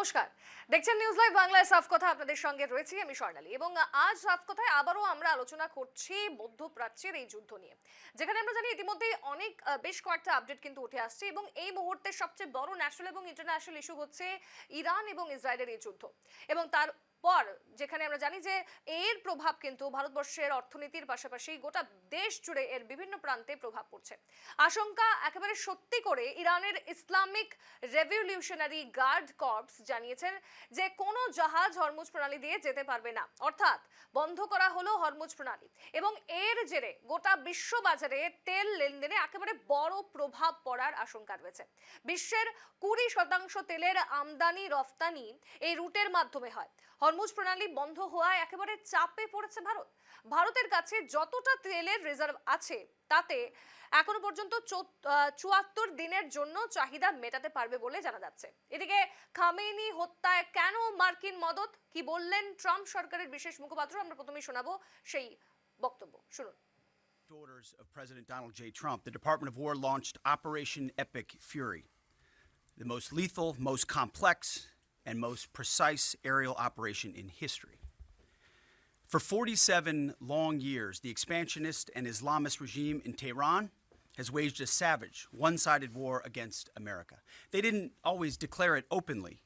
নমস্কার, দেখছেন news live বাংলায় সাফ কথা। আপনাদের সঙ্গে রয়েছি আমি স্বর্ণালী এবং আজ সাফ কথায় আবারও আমরা আলোচনা করছি মধ্যপ্রাচ্যের এই যুদ্ধ নিয়ে, যেখানে আমরা জানি ইতিমধ্যেই অনেক বেশ কয়েকটা আপডেট কিন্তু উঠে আসছে এবং এই মুহূর্তে সবচেয়ে বড় ন্যাশনাল এবং ইন্টারন্যাশনাল ইস্যু হচ্ছে ইরান এবং ইসরায়েলের এই যুদ্ধ। এবং তার পর যেখানে আমরা জানি যে এর প্রভাব কিন্তু ভারতবর্ষের অর্থনীতির পাশাপাশি গোটা দেশ জুড়ে এর বিভিন্ন প্রান্তে প্রভাব পড়ছে। আশঙ্কা একেবারে সত্যি করে ইরানের ইসলামিক রেভলিউশনারি গার্ড কর্পস জানিয়েছেন যে কোনো জাহাজ হরমুজ প্রণালী দিয়ে যেতে পারবে না, অর্থাৎ বন্ধ করা হলো হরমুজ প্রণালী। এবং এর জেরে গোটা বিশ্ব বাজারে তেল লেনদেনে একেবারে বড় প্রভাব পড়ার আশঙ্কা রয়েছে। বিশ্বের 20% তেলের আমদানি রফতানি এই রুটের মাধ্যমে হয়। হরমুজ প্রণালী বন্ধ হওয়ায় একেবারে চাপে পড়েছে ভারত। ভারতের কাছে যতটা তেলের রিজার্ভ আছে তাতে এখনো পর্যন্ত 74 দিনের জন্য চাহিদা মেটাতে পারবে বলে জানা যাচ্ছে। এদিকে খামেনি হত্যায় কেন মার্কিন মদত, কি বললেন ট্রাম্প সরকারের বিশেষ মুখপাত্র, আমরা প্রথমেই শোনাবো সেই বক্তব্য, শুনুন। Orders of President Donald J. Trump, the Department of War launched Operation Epic Fury, the most lethal, most complex, and most precise aerial operation in history. For 47 long years, the expansionist and Islamist regime in Tehran has waged a savage, one-sided war against America. They didn't always declare it openly,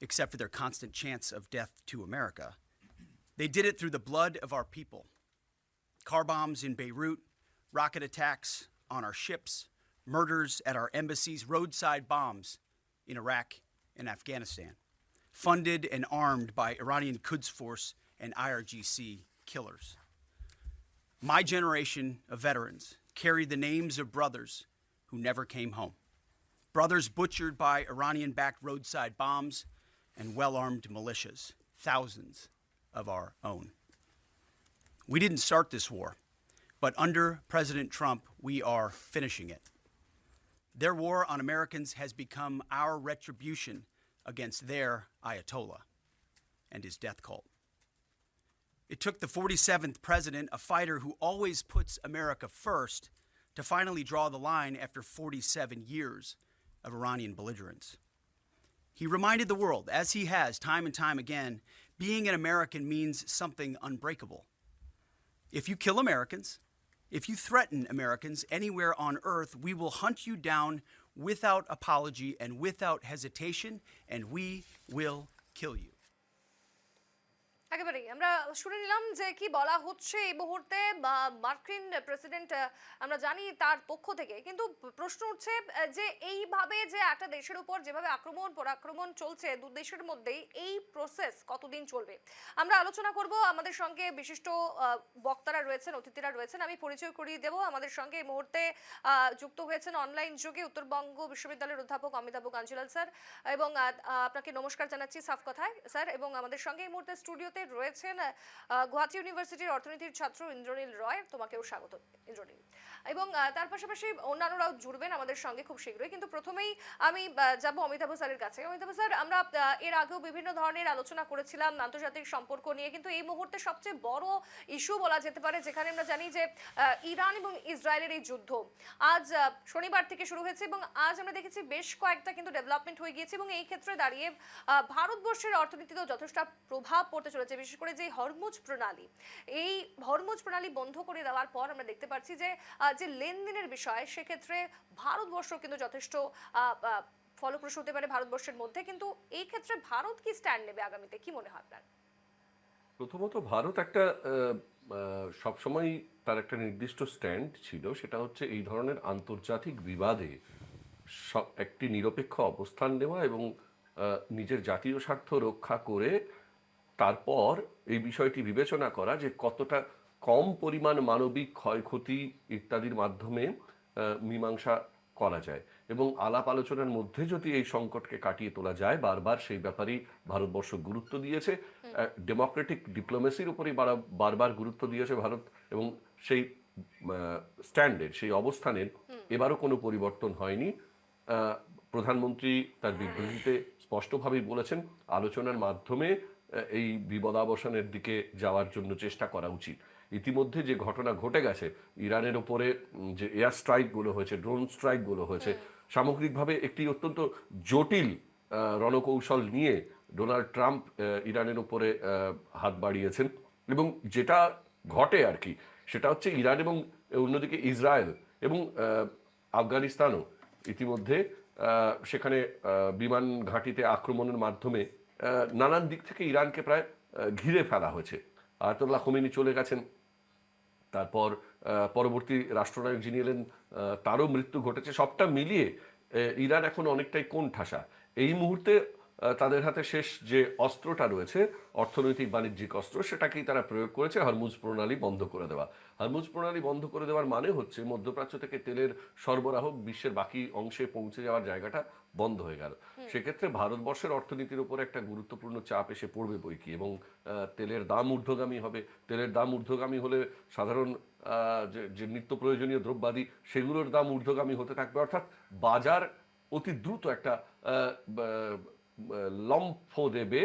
except for their constant chants of death to America. They did it through the blood of our people. Car bombs in Beirut, rocket attacks on our ships, murders at our embassies, roadside bombs in Iraq and Afghanistan, funded and armed by Iranian Quds Force and IRGC killers. My generation of veterans carry the names of brothers who never came home. Brothers butchered by Iranian-backed roadside bombs and well-armed militias, thousands of our own. We didn't start this war, but under President Trump, we are finishing it. Their war on Americans has become our retribution against their Ayatollah and his death cult. It took the 47th president, a fighter who always puts America first, to finally draw the line after 47 years of Iranian belligerence. He reminded the world, as he has time and time again, being an American means something unbreakable. If you kill Americans, if you threaten Americans anywhere on earth, we will hunt you down without apology and without hesitation, and we will kill you. একেবারেই আমরা শুনে নিলাম যে কি বলা হচ্ছে এই মুহূর্তে মার্কিন প্রেসিডেন্ট, আমরা জানি তার পক্ষ থেকে। কিন্তু প্রশ্ন উঠছে যে এইভাবে যে একটা দেশের উপর যেভাবে আক্রমণ পরাক্রমণ চলছে দু দেশের মধ্যেই, এই প্রসেস কতদিন চলবে আমরা আলোচনা করব। আমাদের সঙ্গে বিশিষ্ট বক্তারা রয়েছেন, অতিথিরা রয়েছেন। আমি পরিচয় করিয়ে দেব। আমাদের সঙ্গে এই মুহূর্তে যুক্ত হয়েছেন অনলাইন যুগে উত্তরবঙ্গ বিশ্ববিদ্যালয়ের অধ্যাপক অমিতাভ কাঞ্জিলাল স্যার, এবং আপনাকে নমস্কার জানাচ্ছি সাফ কথায় স্যার। এবং আমাদের সঙ্গে এই মুহূর্তে স্টুডিওতে রয়েছেন গুয়াহাটি ইউনিভার্সিটির অর্থনীতির ছাত্র ইন্দ্রনীল রয়, তোমাকেও স্বাগত ইন্দ্রনীল। এবং তার পাশাপাশি অন্যান্যরাও জুড়বেন আমাদের সঙ্গে খুব শীঘ্রই। কিন্তু প্রথমেই আমি যাব অমিতাভ স্যারের কাছে। অমিতাভ স্যার, আমরা এর আগেও বিভিন্ন ধরনের আলোচনা করেছিলাম আন্তর্জাতিক সম্পর্ক নিয়ে, কিন্তু এই মুহূর্তে সবচেয়ে বড় ইস্যু বলা যেতে পারে, যেখানে আমরা জানি যে ইরান এবং ইসরায়েলের এই যুদ্ধ আজ শনিবার থেকে শুরু হয়েছে এবং আজ আমরা দেখেছি বেশ কয়েকটা কিন্তু ডেভেলপমেন্ট হয়ে গিয়েছে। এবং এই ক্ষেত্রে দাঁড়িয়ে ভারতবর্ষের অর্থনীতিতেও যথেষ্ট প্রভাব পড়তে চলেছে, বিশেষ করে যে হরমুজ প্রণালী, এই হরমুজ প্রণালী বন্ধ করে দেওয়ার পর আমরা দেখতে পাচ্ছি যে যে লেনদেনের বিষয়, সেক্ষেত্রে ভারতবর্ষ কিন্তু যথেষ্ট ফলপ্রসূ হতে পারে ভারতবর্ষের মধ্যে। কিন্তু এই ক্ষেত্রে ভারত কি স্ট্যান্ড নেবে আগামীতে, কি মনে হয় আপনার? প্রথমত ভারত একটা সবসময় তার একটা নির্দিষ্ট স্ট্যান্ড ছিল, সেটা হচ্ছে এই ধরনের আন্তর্জাতিক বিবাদে একটি নিরপেক্ষ অবস্থান নেওয়া এবং নিজের জাতীয় স্বার্থ রক্ষা করে তারপর এই বিষয়টি বিবেচনা করা যে কতটা কম পরিমাণ মানবিক ক্ষয়ক্ষতি ইত্যাদির মাধ্যমে মীমাংসা করা যায় এবং আলাপ আলোচনার মধ্যে যদি এই সংকটকে কাটিয়ে তোলা যায়, বারবার সেই ব্যাপারেই ভারতবর্ষ গুরুত্ব দিয়েছে। ডেমোক্রেটিক ডিপ্লোমেসির উপরেই বারবার গুরুত্ব দিয়েছে ভারত, এবং সেই স্ট্যান্ডের, সেই অবস্থানের এবারও কোনো পরিবর্তন হয়নি। প্রধানমন্ত্রী তার বিবৃতিতে স্পষ্টভাবেই বলেছেন আলোচনার মাধ্যমে এই বিপদাবসানের দিকে যাওয়ার জন্য চেষ্টা করা উচিত। ইতিমধ্যে যে ঘটনা ঘটে গেছে, ইরানের ওপরে যে এয়ার স্ট্রাইকগুলো হয়েছে, ড্রোন স্ট্রাইকগুলো হয়েছে, সামগ্রিকভাবে একটি অত্যন্ত জটিল রণকৌশল নিয়ে ডোনাল্ড ট্রাম্প ইরানের উপরে হাত বাড়িয়েছেন, এবং যেটা ঘটে আর কি সেটা হচ্ছে ইরান এবং অন্যদিকে ইসরায়েল এবং আফগানিস্তানও ইতিমধ্যে সেখানে বিমান ঘাঁটিতে আক্রমণের মাধ্যমে নানান দিক থেকে ইরানকে প্রায় ঘিরে ফেলা হয়েছে। আয়াতুল্লাহ খোমেনি চলে গেছেন, তারপর পরবর্তী রাষ্ট্রনায়ক যিনি এলেন তারও মৃত্যু ঘটেছে। সবটা মিলিয়ে ইরান এখন অনেকটাই কোণঠাসা। এই মুহূর্তে তাদের হাতে শেষ যে অস্ত্রটা রয়েছে, অর্থনৈতিক বাণিজ্যিক অস্ত্র, সেটাকেই তারা প্রয়োগ করেছে হরমুজ প্রণালী বন্ধ করে দেওয়া। হরমুজ প্রণালী বন্ধ করে দেওয়ার মানে হচ্ছে মধ্যপ্রাচ্য থেকে তেলের সরবরাহ বিশ্বের বাকি অংশে পৌঁছে যাওয়ার জায়গাটা বন্ধ হয়ে গেল। সেক্ষেত্রে ভারতবর্ষের অর্থনীতির উপর একটা গুরুত্বপূর্ণ চাপ এসে পড়বে বই কি, এবং তেলের দাম ঊর্ধ্বগামী হবে। তেলের দাম ঊর্ধ্বগামী হলে সাধারণ যে নিত্য প্রয়োজনীয় দ্রব্যাদি সেগুলোর দাম ঊর্ধ্বগামী হতে থাকবে, অর্থাৎ বাজার অতি দ্রুত একটা লম্ফ দেবে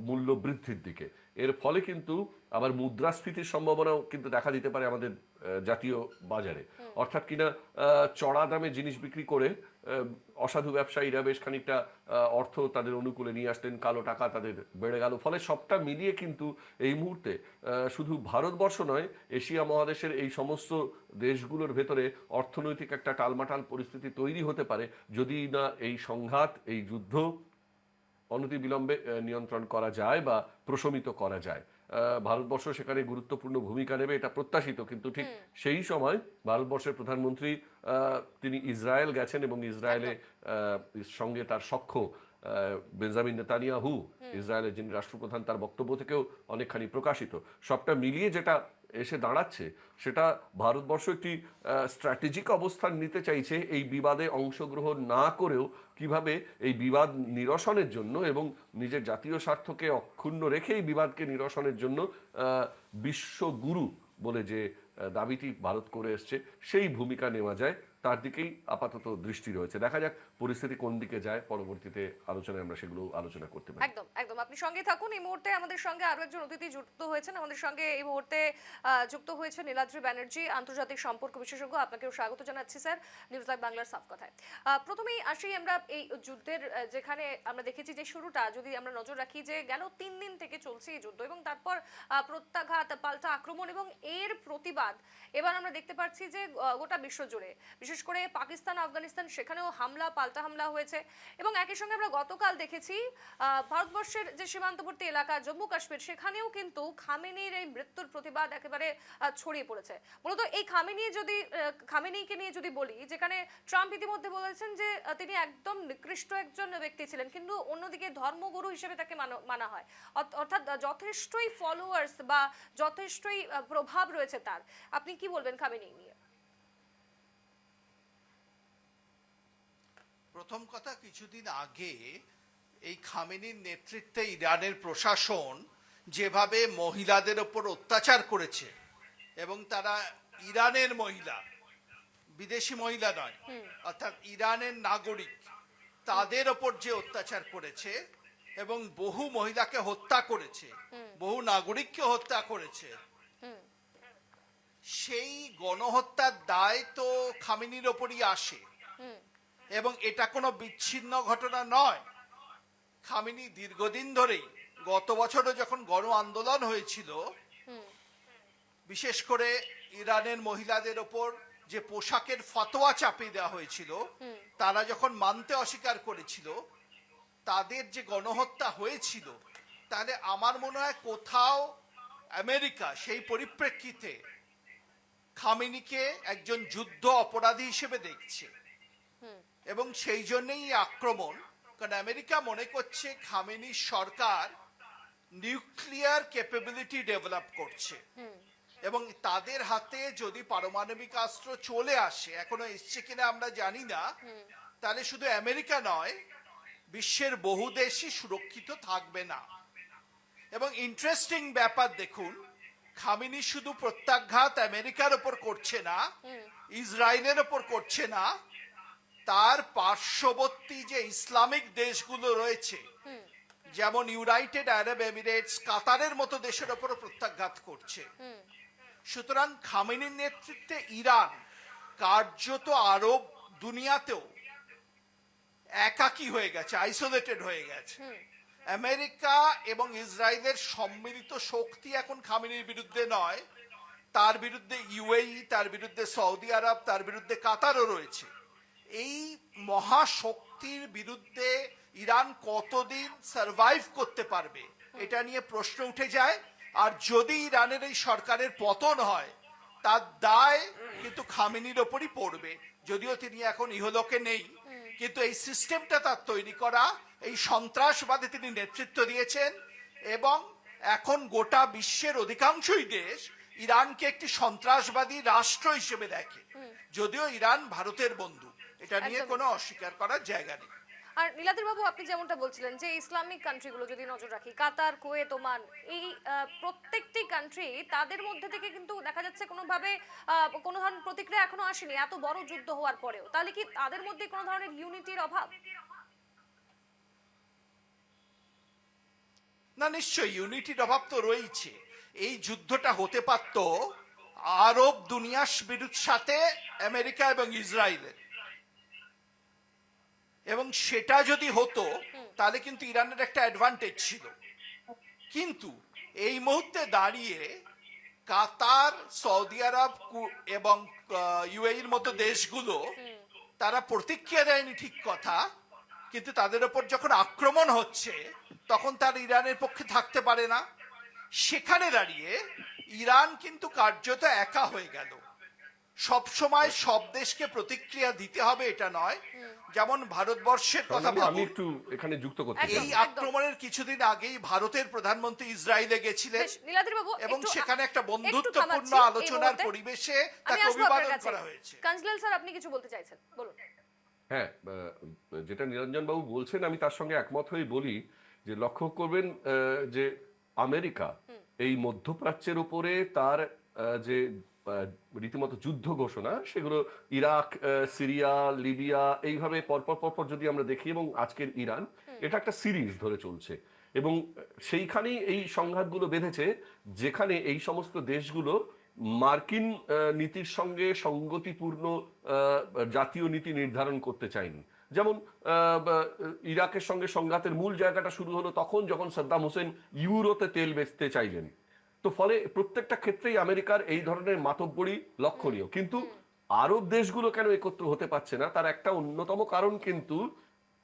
মূল্য বৃদ্ধির দিকে। এর ফলে কিন্তু আবার মুদ্রাস্ফীতির সম্ভাবনাও কিন্তু দেখা দিতে পারে আমাদের জাতীয় বাজারে। অর্থাৎ কিনা চড়া দামে জিনিস বিক্রি করে অসাধু ব্যবসায়ীরা বেশ খানিকটা অর্থ তাদের অনুকূলে নিয়ে আসলেন, কালো টাকা তাদের বেড়ে গেল। ফলে সবটা মিলিয়ে কিন্তু এই মুহূর্তে শুধু ভারতবর্ষ নয়, এশিয়া মহাদেশের এই সমস্ত দেশগুলোর ভেতরে অর্থনৈতিক একটা টালমাটাল পরিস্থিতি তৈরি হতে পারে যদি না এই সংঘাত, এই যুদ্ধ অনতিবিলম্বে নিয়ন্ত্রণ করা যায় বা প্রশমিত করা যায়। ভারতবর্ষ সেখানে গুরুত্বপূর্ণ ভূমিকা নেবে, এটা প্রত্যাশিত। কিন্তু ঠিক সেই সময় ভারতবর্ষের প্রধানমন্ত্রী তিনি ইসরায়েল গেছেন এবং ইসরায়েলে সঙ্গে তার সখ্য বেঞ্জামিন নেতানিয়াহু, ইসরায়েলের যিনি রাষ্ট্রপ্রধান, তার বক্তব্য থেকেও অনেকখানি প্রকাশিত। সবটা মিলিয়ে যেটা এসে দাঁড়াচ্ছে সেটা ভারতবর্ষ একটি স্ট্র্যাটেজিক অবস্থান নিতে চাইছে এই বিবাদে অংশগ্রহণ না করেও কিভাবে এই বিবাদ নিরসনের জন্য এবং নিজের জাতীয় স্বার্থকে অক্ষুণ্ণ রেখে এই বিবাদকে নিরসনের জন্য বিশ্বগুরু বলে যে দাবিটি ভারত করে এসছে সেই ভূমিকা নেওয়া যায়, তার দিকেই আপাতত দৃষ্টি রয়েছে। দেখা যাক পরিস্থিতি কোন দিকে যায়, পরবর্তীতে আলোচনায় আমরা সেগুলো আলোচনা করতে পারি। একদম একদম, আপনি সঙ্গে থাকুন। এই মুহূর্তে আমাদের সঙ্গে আরো একজন অতিথি যুক্ত হয়েছেন। আমাদের সঙ্গে এই মুহূর্তে যুক্ত হয়েছে নীলাদ্রি ব্যানার্জি, আন্তর্জাতিক সম্পর্ক বিশেষজ্ঞ। আপনাকেও স্বাগত জানাচ্ছি স্যার নিউজ লাইভ বাংলার সাফ কথায়। প্রথমেই আসি আমরা এই যুদ্ধের, যেখানে আমরা দেখেছি যে শুরুটা যদি আমরা নজর রাখি যে গেল 3 দিন থেকে চলছে এই যুদ্ধ, এবং তারপর প্রত্যাঘাত, পাল্টা আক্রমণ এবং এর প্রতিবাদ এবার আমরা দেখতে পাচ্ছি যে গোটা বিশ্ব জুড়ে, বিশেষ করে পাকিস্তান, আফগানিস্তান, সেখানেও হামলা, পাল্টা হামলা হয়েছে। এবং একই সঙ্গে আমরা গতকাল দেখেছি ভারতবর্ষের যে সীমান্তবর্তী এলাকা জম্মু কাশ্মীর, সেখানেও কিন্তু খামেনির এই মৃত্যুর প্রতিবাদ একেবারে ছড়িয়ে পড়েছে। মূলত এই খামেনিকে নিয়ে যদি বলি, যেখানে ট্রাম্প ইতিমধ্যে বলেছেন যে তিনি একদম নিকৃষ্ট একজন ব্যক্তি ছিলেন, কিন্তু অন্যদিকে ধর্মগুরু হিসেবে তাকে মানা হয়, অর্থাৎ যথেষ্টই ফলোয়ার্স বা যথেষ্টই প্রভাব রয়েছে তার। আপনি কি বলবেন খামেনি নিয়ে? প্রথম কথা, কিছুদিন আগে এই খামেনির নেতৃত্বে ইরানের প্রশাসন যেভাবে মহিলাদের ওপর অত্যাচার করেছে, এবং তারা ইরানের মহিলা, বিদেশি মহিলা নয়, অর্থাৎ ইরানের নাগরিক, তাদের ওপর যে অত্যাচার করেছে এবং বহু মহিলাকে হত্যা করেছে, বহু নাগরিককে হত্যা করেছে, সেই গণহত্যার দায় তো খামেনির ওপরই আসে। এবং এটা কোনো বিচ্ছিন্ন ঘটনা নয়। খামেনি দীর্ঘদিন ধরেই, গত বছরও যখন গণ আন্দোলন হয়েছিল, বিশেষ করে ইরানের মহিলাদের ওপর যে পোশাকের ফতোয়া চাপিয়ে দেওয়া হয়েছিল, তারা যখন মানতে অস্বীকার করেছিল, তাদের যে গণহত্যা হয়েছিল, তাহলে আমার মনে হয় কোথাও আমেরিকা সেই পরিপ্রেক্ষিতে খামেনিকে একজন যুদ্ধ অপরাধী হিসেবে দেখছে, এবং সেই জন্যই আক্রমণ। কারণ আমেরিকা মনে করছে খামেনির সরকার নিউক্লিয়ার ক্যাপাবিলিটি ডেভেলপ করছে, এবং তাদের হাতে যদি পারমাণবিক অস্ত্র চলে আসে, এখনো এসছে কিনা আমরা জানি না, তাহলে শুধু আমেরিকা নয়, বিশ্বের বহু দেশই সুরক্ষিত থাকবে না। এবং ইন্টারেস্টিং ব্যাপার দেখুন, খামেনি শুধু প্রত্যাঘাত আমেরিকার ওপর করছে না, ইসরায়েলের ওপর করছে না, তার পার্শ্ববর্তী যে ইসলামিক দেশগুলো রয়েছে, যেমন ইউনাইটেড আরব এমিরেটস, কাতারের মতো দেশের ওপর প্রত্যাঘাত করছে। সুতরাং খামেনির নেতৃত্বে ইরান কার্যত আরব দুনিয়াতেও একাকী হয়ে গেছে, আইসোলেটেড হয়ে গেছে। আমেরিকা এবং ইসরায়েলের সম্মিলিত শক্তি এখন খামেনির বিরুদ্ধে নয়, তার বিরুদ্ধে ইউএই, তার বিরুদ্ধে সৌদি আরব, তার বিরুদ্ধে কাতারও রয়েছে। এই মহাশক্তির বিরুদ্ধে ইরান কতদিন সার্ভাইভ করতে পারবে এটা নিয়ে প্রশ্ন উঠে যায়। আর যদি ইরানের এই সরকারের পতন হয়, তার দায় কিন্তু খামেনির ওপরই পড়বে, যদিও তিনি এখন ইহলোকে নেই। কিন্তু এই সিস্টেমটা তার তৈরি করা, এই সন্ত্রাসবাদে তিনি নেতৃত্ব দিয়েছেন, এবং এখন গোটা বিশ্বের অধিকাংশই দেশ ইরানকে একটি সন্ত্রাসবাদী রাষ্ট্র হিসেবে দেখে, যদিও ইরান ভারতের বন্ধু, এটা নিয়ে একদমই। কোনো অস্বীকার করার জায়গা নেই। আর নীলাদ্রি বাবু, আপনি যেমনটা বলছিলেন যে ইসলামিক কান্ট্রিগুলো যদি নজর রাখি, কাতার, কুয়েত, ওমান, এই প্রত্যেকটি কান্ট্রি, তাদের মধ্যে থেকে কিন্তু দেখা যাচ্ছে কোনোভাবে কোনো ধরনের প্রতিক্রিয়া এখনো আসেনি এত বড় যুদ্ধ হওয়ার পরেও। তাহলে কি তাদের মধ্যে কোনো ধরনের ইউনিটির অভাব? না, নিশ্চয়ই ইউনিটির অভাব তো রয়েছে। এই যুদ্ধটা হতে পারত আরব দুনিয়ার সাথে আমেরিকা এবং ইসরায়েলের, এবং সেটা যদি হতো তাহলে কিন্তু ইরানের একটা অ্যাডভান্টেজ ছিল। কিন্তু এই মুহূর্তে দাঁড়িয়ে কাতার, সৌদি আরব এবং ইউএইর মতো দেশগুলো তারা প্রতিক্রিয়া দেয়নি ঠিক কথা, কিন্তু তাদের ওপর যখন আক্রমণ হচ্ছে তখন তার ইরানের পক্ষে থাকতে পারে না। সেখানে দাঁড়িয়ে ইরান কিন্তু কার্যত একা হয়ে গেল। সব সময় সব দেশকে প্রতিক্রিয়া দিতে হবে এটা নয়। যেমন ভারতবর্ষের কথা আমি ভাবুন, একটু এখানে যুক্ত করতে একদম, চাই। এই একদম। আক্রমণের কিছুদিন আগেই ভারতের প্রধানমন্ত্রী ইসরায়েলে গেছিলেন, বেশ, নীলাদ্রি বাবু, এবং একটু সেখানে একটা একটু বন্ধুত্বপূর্ণ থামাচ্ছি এই আলোচনার মুহূর্তে। পরিবেশে আমি তাকে আসবো আপনার অভিবাদন কাছে। করা হয়েছে। কাঞ্জলাল স্যার, আপনি কিছু বলতে চাইছেন, বলুন। হ্যাঁ, যেটা নিরঞ্জন বাবু বলছেন আমি তার সঙ্গে একমত হয়ে বলি যে লক্ষ্য করবেন যে আমেরিকা এই মধ্যপ্রাচ্যের উপরে তার যে রীতিমতো যুদ্ধ ঘোষণা, সেগুলো ইরাক, সিরিয়া, লিবিয়া, এইভাবে পরপর পরপর যদি আমরা দেখি, এবং আজকের ইরান, এটা একটা সিরিজ ধরে চলছে। এবং সেইখানেই এই সংঘাতগুলো বেঁধেছে, যেখানে এই সমস্ত দেশগুলো মার্কিন নীতির সঙ্গে সঙ্গতিপূর্ণ জাতীয় নীতি নির্ধারণ করতে চায়নি। যেমন ইরাকের সঙ্গে সংঘাতের মূল জায়গাটা শুরু হলো তখন যখন সাদ্দাম হোসেন ইউরোতে তেল বেচতে চাইলেন। তো ফলে প্রত্যেকটা ক্ষেত্রেই আমেরিকার এই ধরনের মাতব্বরি লক্ষণীয়। কিন্তু আরব দেশগুলো কেন একত্র হতে পারছে না, তার একটা অন্যতম কারণ কিন্তু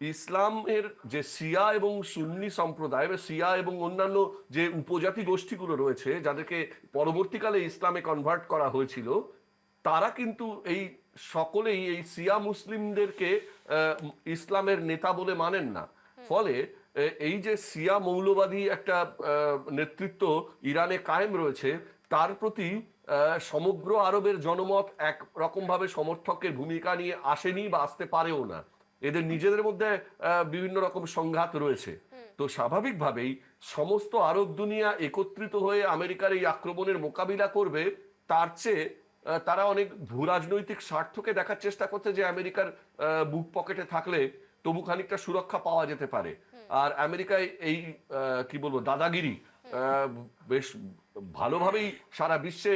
ইসলামের যে শিয়া এবং সুন্নি সম্প্রদায়, বা শিয়া এবং অন্যান্য যে উপজাতি গোষ্ঠীগুলো রয়েছে, যাদেরকে পরবর্তীকালে ইসলামে কনভার্ট করা হয়েছিল, তারা কিন্তু এই সকলেই এই শিয়া মুসলিমদেরকে ইসলামের নেতা বলে মানেন না। ফলে এই যে শিয়া মৌলবাদী একটা নেতৃত্ব ইরানে কায়েম রয়েছে, তার প্রতি সমগ্র আরবের জনমত এক রকম ভাবে সমর্থকের ভূমিকা নিয়ে আসেনি বা আসতে পারেও না। এদের নিজেদের মধ্যে বিভিন্ন রকম সংঘাত রয়েছে। তো স্বাভাবিকভাবেই সমস্ত আরব দুনিয়া একত্রিত হয়ে আমেরিকার এই আক্রমণের মোকাবিলা করবে, তার চেয়ে তারা অনেক ভূ রাজনৈতিক স্বার্থকে দেখার চেষ্টা করছে যে আমেরিকার বুক পকেটে থাকলে তবু খানিকটা সুরক্ষা পাওয়া যেতে পারে। আর আমেরিকায় এই কি বলবো দাদাগিরি বেশ ভালোভাবেই সারা বিশ্বে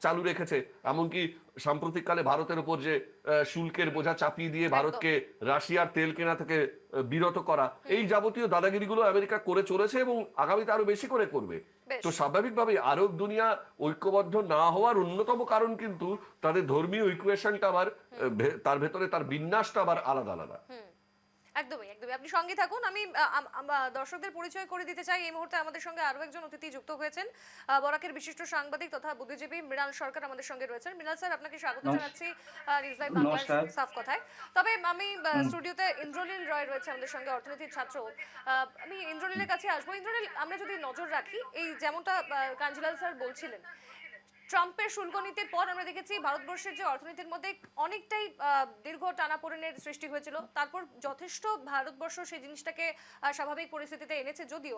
চালু রেখেছে। এমনকি সাম্প্রতিককালে ভারতের উপর যে শুল্কের বোঝা চাপিয়ে দিয়ে ভারতকে রাশিয়ার তেল কেনা থেকে বিরত করা, এই যাবতীয় দাদাগিরিগুলো আমেরিকা করে চলেছে এবং আগামীতে আরো বেশি করে করবে। তো স্বাভাবিকভাবে আরব দুনিয়া ঐক্যবদ্ধ না হওয়ার অন্যতম কারণ কিন্তু তাদের ধর্মীয় ইকুয়েশনটা আবার তার ভেতরে তার বিন্যাসটা আবার আলাদা আলাদা। একদমই, একদমই। আপনি সঙ্গে থাকুন। আমি দর্শকদের পরিচয় করে দিতে চাই। এই মুহূর্তে আমাদের সঙ্গে আরো একজন অতিথি যুক্ত হয়েছেন, বরাকের বিশিষ্ট সাংবাদিক তথা বুদ্ধিজীবী মৃণাল সরকার আমাদের সঙ্গে রয়েছেন। মৃণাল স্যার, আপনাকে স্বাগত জানাচ্ছি নিউজ লাইভ বাংলার সাফ কথায়। তবে আমি স্টুডিওতে ইন্দ্রনীল রয় রয়েছে আমাদের সঙ্গে, অর্থনীতির ছাত্র। আমি ইন্দ্রনীলের কাছে আসবো। ইন্দ্রনীল, আমরা যদি নজর রাখি, এই যেমনটা কাঞ্জিলাল স্যার বলছিলেন, ট্রাম্পের শুল্ক নীতির পর আমরা দেখেছি ভারতবর্ষের যে অর্থনীতির মধ্যে অনেকটাই দীর্ঘ টানাপোড়েনের সৃষ্টি হয়েছিল। তারপর যথেষ্ট ভারতবর্ষ সেই জিনিসটাকে স্বাভাবিক পরিস্থিতিতে এনেছে। যদিও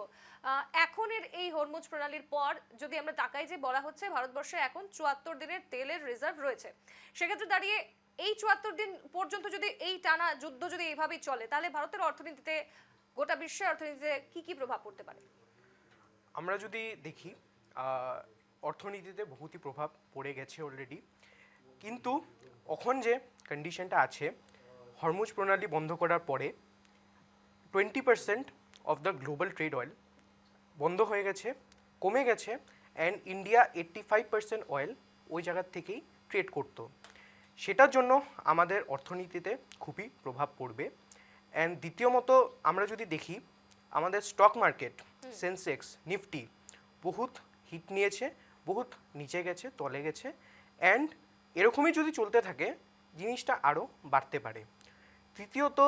এখনের এই হরমুজ প্রণালীর পর যদি আমরা তাকাই, যে বলা হচ্ছে ভারতবর্ষে এখন 74 দিনের তেলের রিজার্ভ রয়েছে, সেক্ষেত্রে দাঁড়িয়ে এই 74 দিন পর্যন্ত যদি এই টানা যুদ্ধ যদি এইভাবেই চলে, তাহলে ভারতের অর্থনীতিতে, গোটা বিশ্বের অর্থনীতিতে কি কি প্রভাব পড়তে পারে? আমরা যদি দেখি, অর্থনীতিতে বহুতই প্রভাব পড়ে গেছে অলরেডি। কিন্তু এখন যে কন্ডিশনটা আছে, হরমুজ প্রণালী বন্ধ করার পরে 20% of the global trade oil বন্ধ হয়ে গেছে, কমে গেছে, অ্যান্ড ইন্ডিয়া 85% অয়েল ওই জায়গার থেকেই ট্রেড করতো। সেটার জন্য আমাদের অর্থনীতিতে খুবই প্রভাব পড়বে। অ্যান্ড দ্বিতীয়ত আমরা যদি দেখি আমাদের স্টক মার্কেট, সেন্সেক্স, নিফটি বহুত হিট নিয়েছে, বহুত নিচে গেছে, তলে গেছে, অ্যান্ড এরকমই যদি চলতে থাকে জিনিসটা আরও বাড়তে পারে। তৃতীয়ত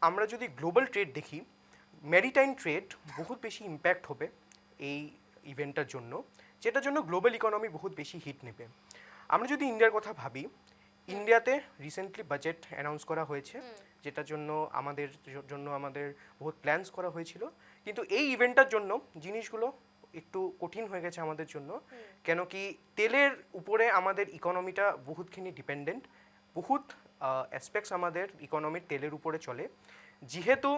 আমরা যদি গ্লোবাল ট্রেড দেখি, ম্যারিটাইম ট্রেড বহুত বেশি ইম্প্যাক্ট হবে এই ইভেন্টটার জন্য, যেটার জন্য গ্লোবাল ইকোনমি বহুত বেশি হিট নেবে। আমরা যদি ইন্ডিয়ার কথা ভাবি, ইন্ডিয়াতে রিসেন্টলি বাজেট অ্যানাউন্স করা হয়েছে, যেটার জন্য আমাদের বহুত প্ল্যানস করা হয়েছিল, কিন্তু এই ইভেন্টটার জন্য জিনিসগুলো একটু কঠিন হয়ে গেছে আমাদের জন্য। কেন কি তেলের উপরে আমাদের ইকোনমিটা বহুতখানি ডিপেন্ডেন্ট, বহুত অ্যাসপেক্টস আমাদের ইকোনমির তেলের উপরে চলে। যেহেতু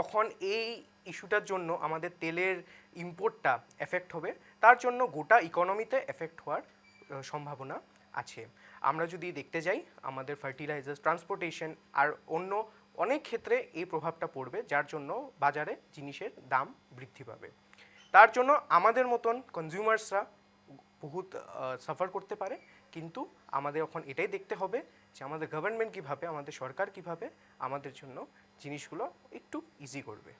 এখন এই ইস্যুটার জন্য আমাদের তেলের ইম্পোর্টটা এফেক্ট হবে, তার জন্য গোটা ইকোনমিতে এফেক্ট হওয়ার সম্ভাবনা আছে। আমরা যদি দেখতে যাই আমাদের ফার্টিলাইজার, ট্রান্সপোর্টেশন আর অন্য অনেক ক্ষেত্রে এই প্রভাবটা পড়বে, যার জন্য বাজারে জিনিসের দাম বৃদ্ধি পাবে। তার জন্য আমাদের মতন কনজিউমার্সরা বহুত সাফার করতে পারে, কিন্তু আমাদের এখন এটাই দেখতে হবে যে আমাদের গভর্নমেন্ট কীভাবে, আমাদের সরকার কীভাবে আমাদের জন্য জিনিসগুলো একটু ইজি করবে।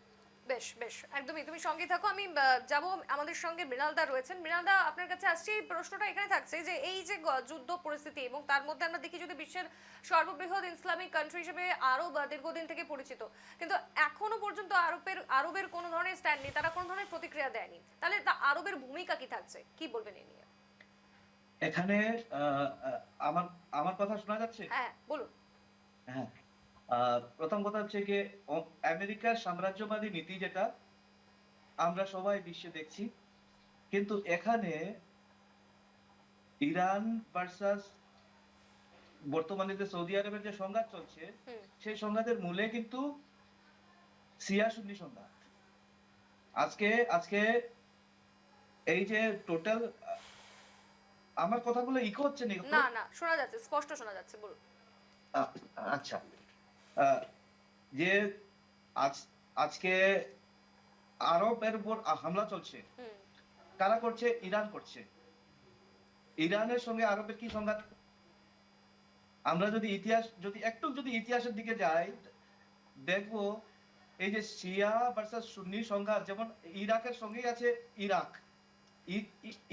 বেশ বেশ, একদমই। তুমি সঙ্গে থাকো, আমি যাব, আমাদের সঙ্গে মৃণালদা রয়েছেন। মৃণালদা, আপনার কাছে আসছি। এই প্রশ্নটা এখানে থাকছে যে এই যে যুদ্ধ পরিস্থিতি, এবং তার মধ্যে আমরা দেখি যদি বিশ্বের সর্ববৃহৎ ইসলামিক কান্ট্রি হিসেবে আরব দীর্ঘদিন থেকে পরিচিত, কিন্তু এখনো পর্যন্ত আরবের কোনো ধরনের স্ট্যান্ড নেই, তারা কোনো ধরনের প্রতিক্রিয়া দেয়নি। তাহলে আরবের ভূমিকা কি থাকছে, কি বলবেন এই নিয়ে? এখানে আমার আমার কথা শোনা যাচ্ছে? হ্যাঁ, বলুন। হ্যাঁ, প্রথম কথা হচ্ছে যে আমেরিকার সাম্রাজ্যবাদী নীতি যেটা আমরা সবাই বিশ্বে দেখছি, কিন্তু এখানে ইরান ভার্সাস বর্তমানে যে সৌদি আরবের যে সংঘাত চলছে, সেই সংঘাতের মূলে কিন্তু শিয়া সুন্নি সংঘাত। আজকে এই যে টোটাল, আমার কথাগুলো ইকো হচ্ছে না না, শোনা যাচ্ছে, স্পষ্ট শোনা যাচ্ছে, বলুন। আচ্ছা, যে আজকে আরবের উপর হামলা চলছে, কারা করছে? ইরান করছে। ইরানের সঙ্গে আরবের কি সংঘাত? আমরা যদি ইতিহাসের দিকে যাই, দেখবো এই যে শিয়া ভার্সাস সুন্নি সংঘাত, যেমন ইরাকের সঙ্গেই আছে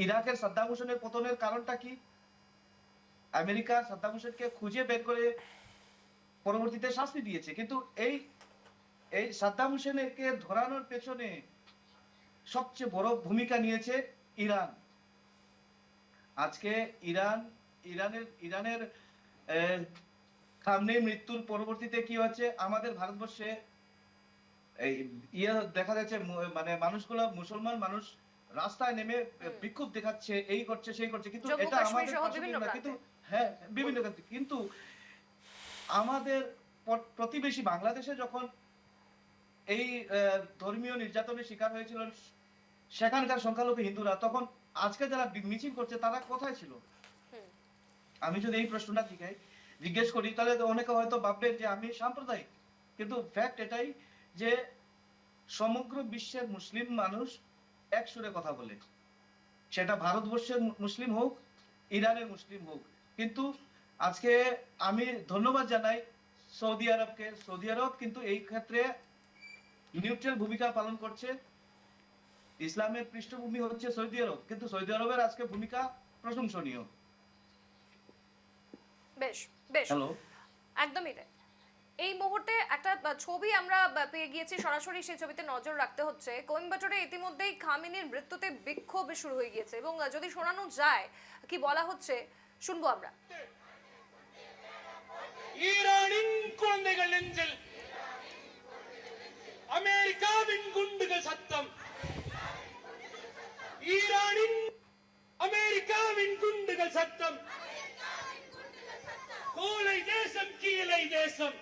ইরাকের সাদ্দাম হোসেনের পতনের কারণটা কি? আমেরিকা সাদ্দাম হোসেনকে খুঁজে বের করে পরবর্তীতে শাস্তি দিয়েছে, কিন্তু এই সাদ্দাম হোসেনকে ধরানোর পেছনে সবচেয়ে বড় ভূমিকা নিয়েছে ইরান। আজকে ইরানের সামনে মৃত্যুর পরবর্তীতে কি হচ্ছে, আমাদের ভারতবর্ষে দেখা যাচ্ছে, মানে মানুষগুলো, মুসলমান মানুষ রাস্তায় নেমে বিক্ষোভ দেখাচ্ছে, এই করছে সেই করছে, কিন্তু এটা আমাদের কিন্তু হ্যাঁ বিভিন্ন ক্ষেত্রে, কিন্তু আমাদের প্রতিবেশী বাংলাদেশে যখন এই ধর্মীয় নির্যাতনের শিকার হয়েছিল সেখানকার সংখ্যালঘু হিন্দুরা, তখন আজকে যারা মিছিল করছে তারা কোথায় ছিল? আমি যদি এই প্রশ্নটা জিজ্ঞেস করি, তাহলে অনেকে হয়তো ভাববেন যে আমি সাম্প্রদায়িক, কিন্তু ফ্যাক্ট এটাই যে সমগ্র বিশ্বের মুসলিম মানুষ এক সুরে কথা বলে, সেটা ভারতবর্ষের মুসলিম হোক, ইরানের মুসলিম হোক। কিন্তু আজকে আমি ধন্যবাদ জানাই সৌদি আরবকে। সৌদি আরব কিন্তু এই ক্ষেত্রে নিউট্রাল ভূমিকা পালন করছে। ইসলামের পৃষ্ঠভূমি হচ্ছে সৌদি আরব, কিন্তু সৌদি আরবের আজকে ভূমিকা প্রশংসনীয়। বেশ বেশ, হ্যালো, একদমই তাই। এই মুহূর্তে একটা ছবি আমরা পেয়ে গিয়েছি, সরাসরি সেই ছবিতে নজর রাখতে হচ্ছে। কোয়েম্বাটোরে ইতিমধ্যেই খামেনির মৃত্যুতে বিক্ষোভ শুরু হয়ে গিয়েছে, এবং যদি শোনানো যায় কি বলা হচ্ছে, শুনবো আমরা। ஈரானின் குழந்தைகள் நெஞ்சில் அமெரிக்காவின் குண்டுகள் சத்தம், ஈரானின் அமெரிக்காவின் குண்டுகள் சத்தம், கோலை தேசம் கீழை தேசம்,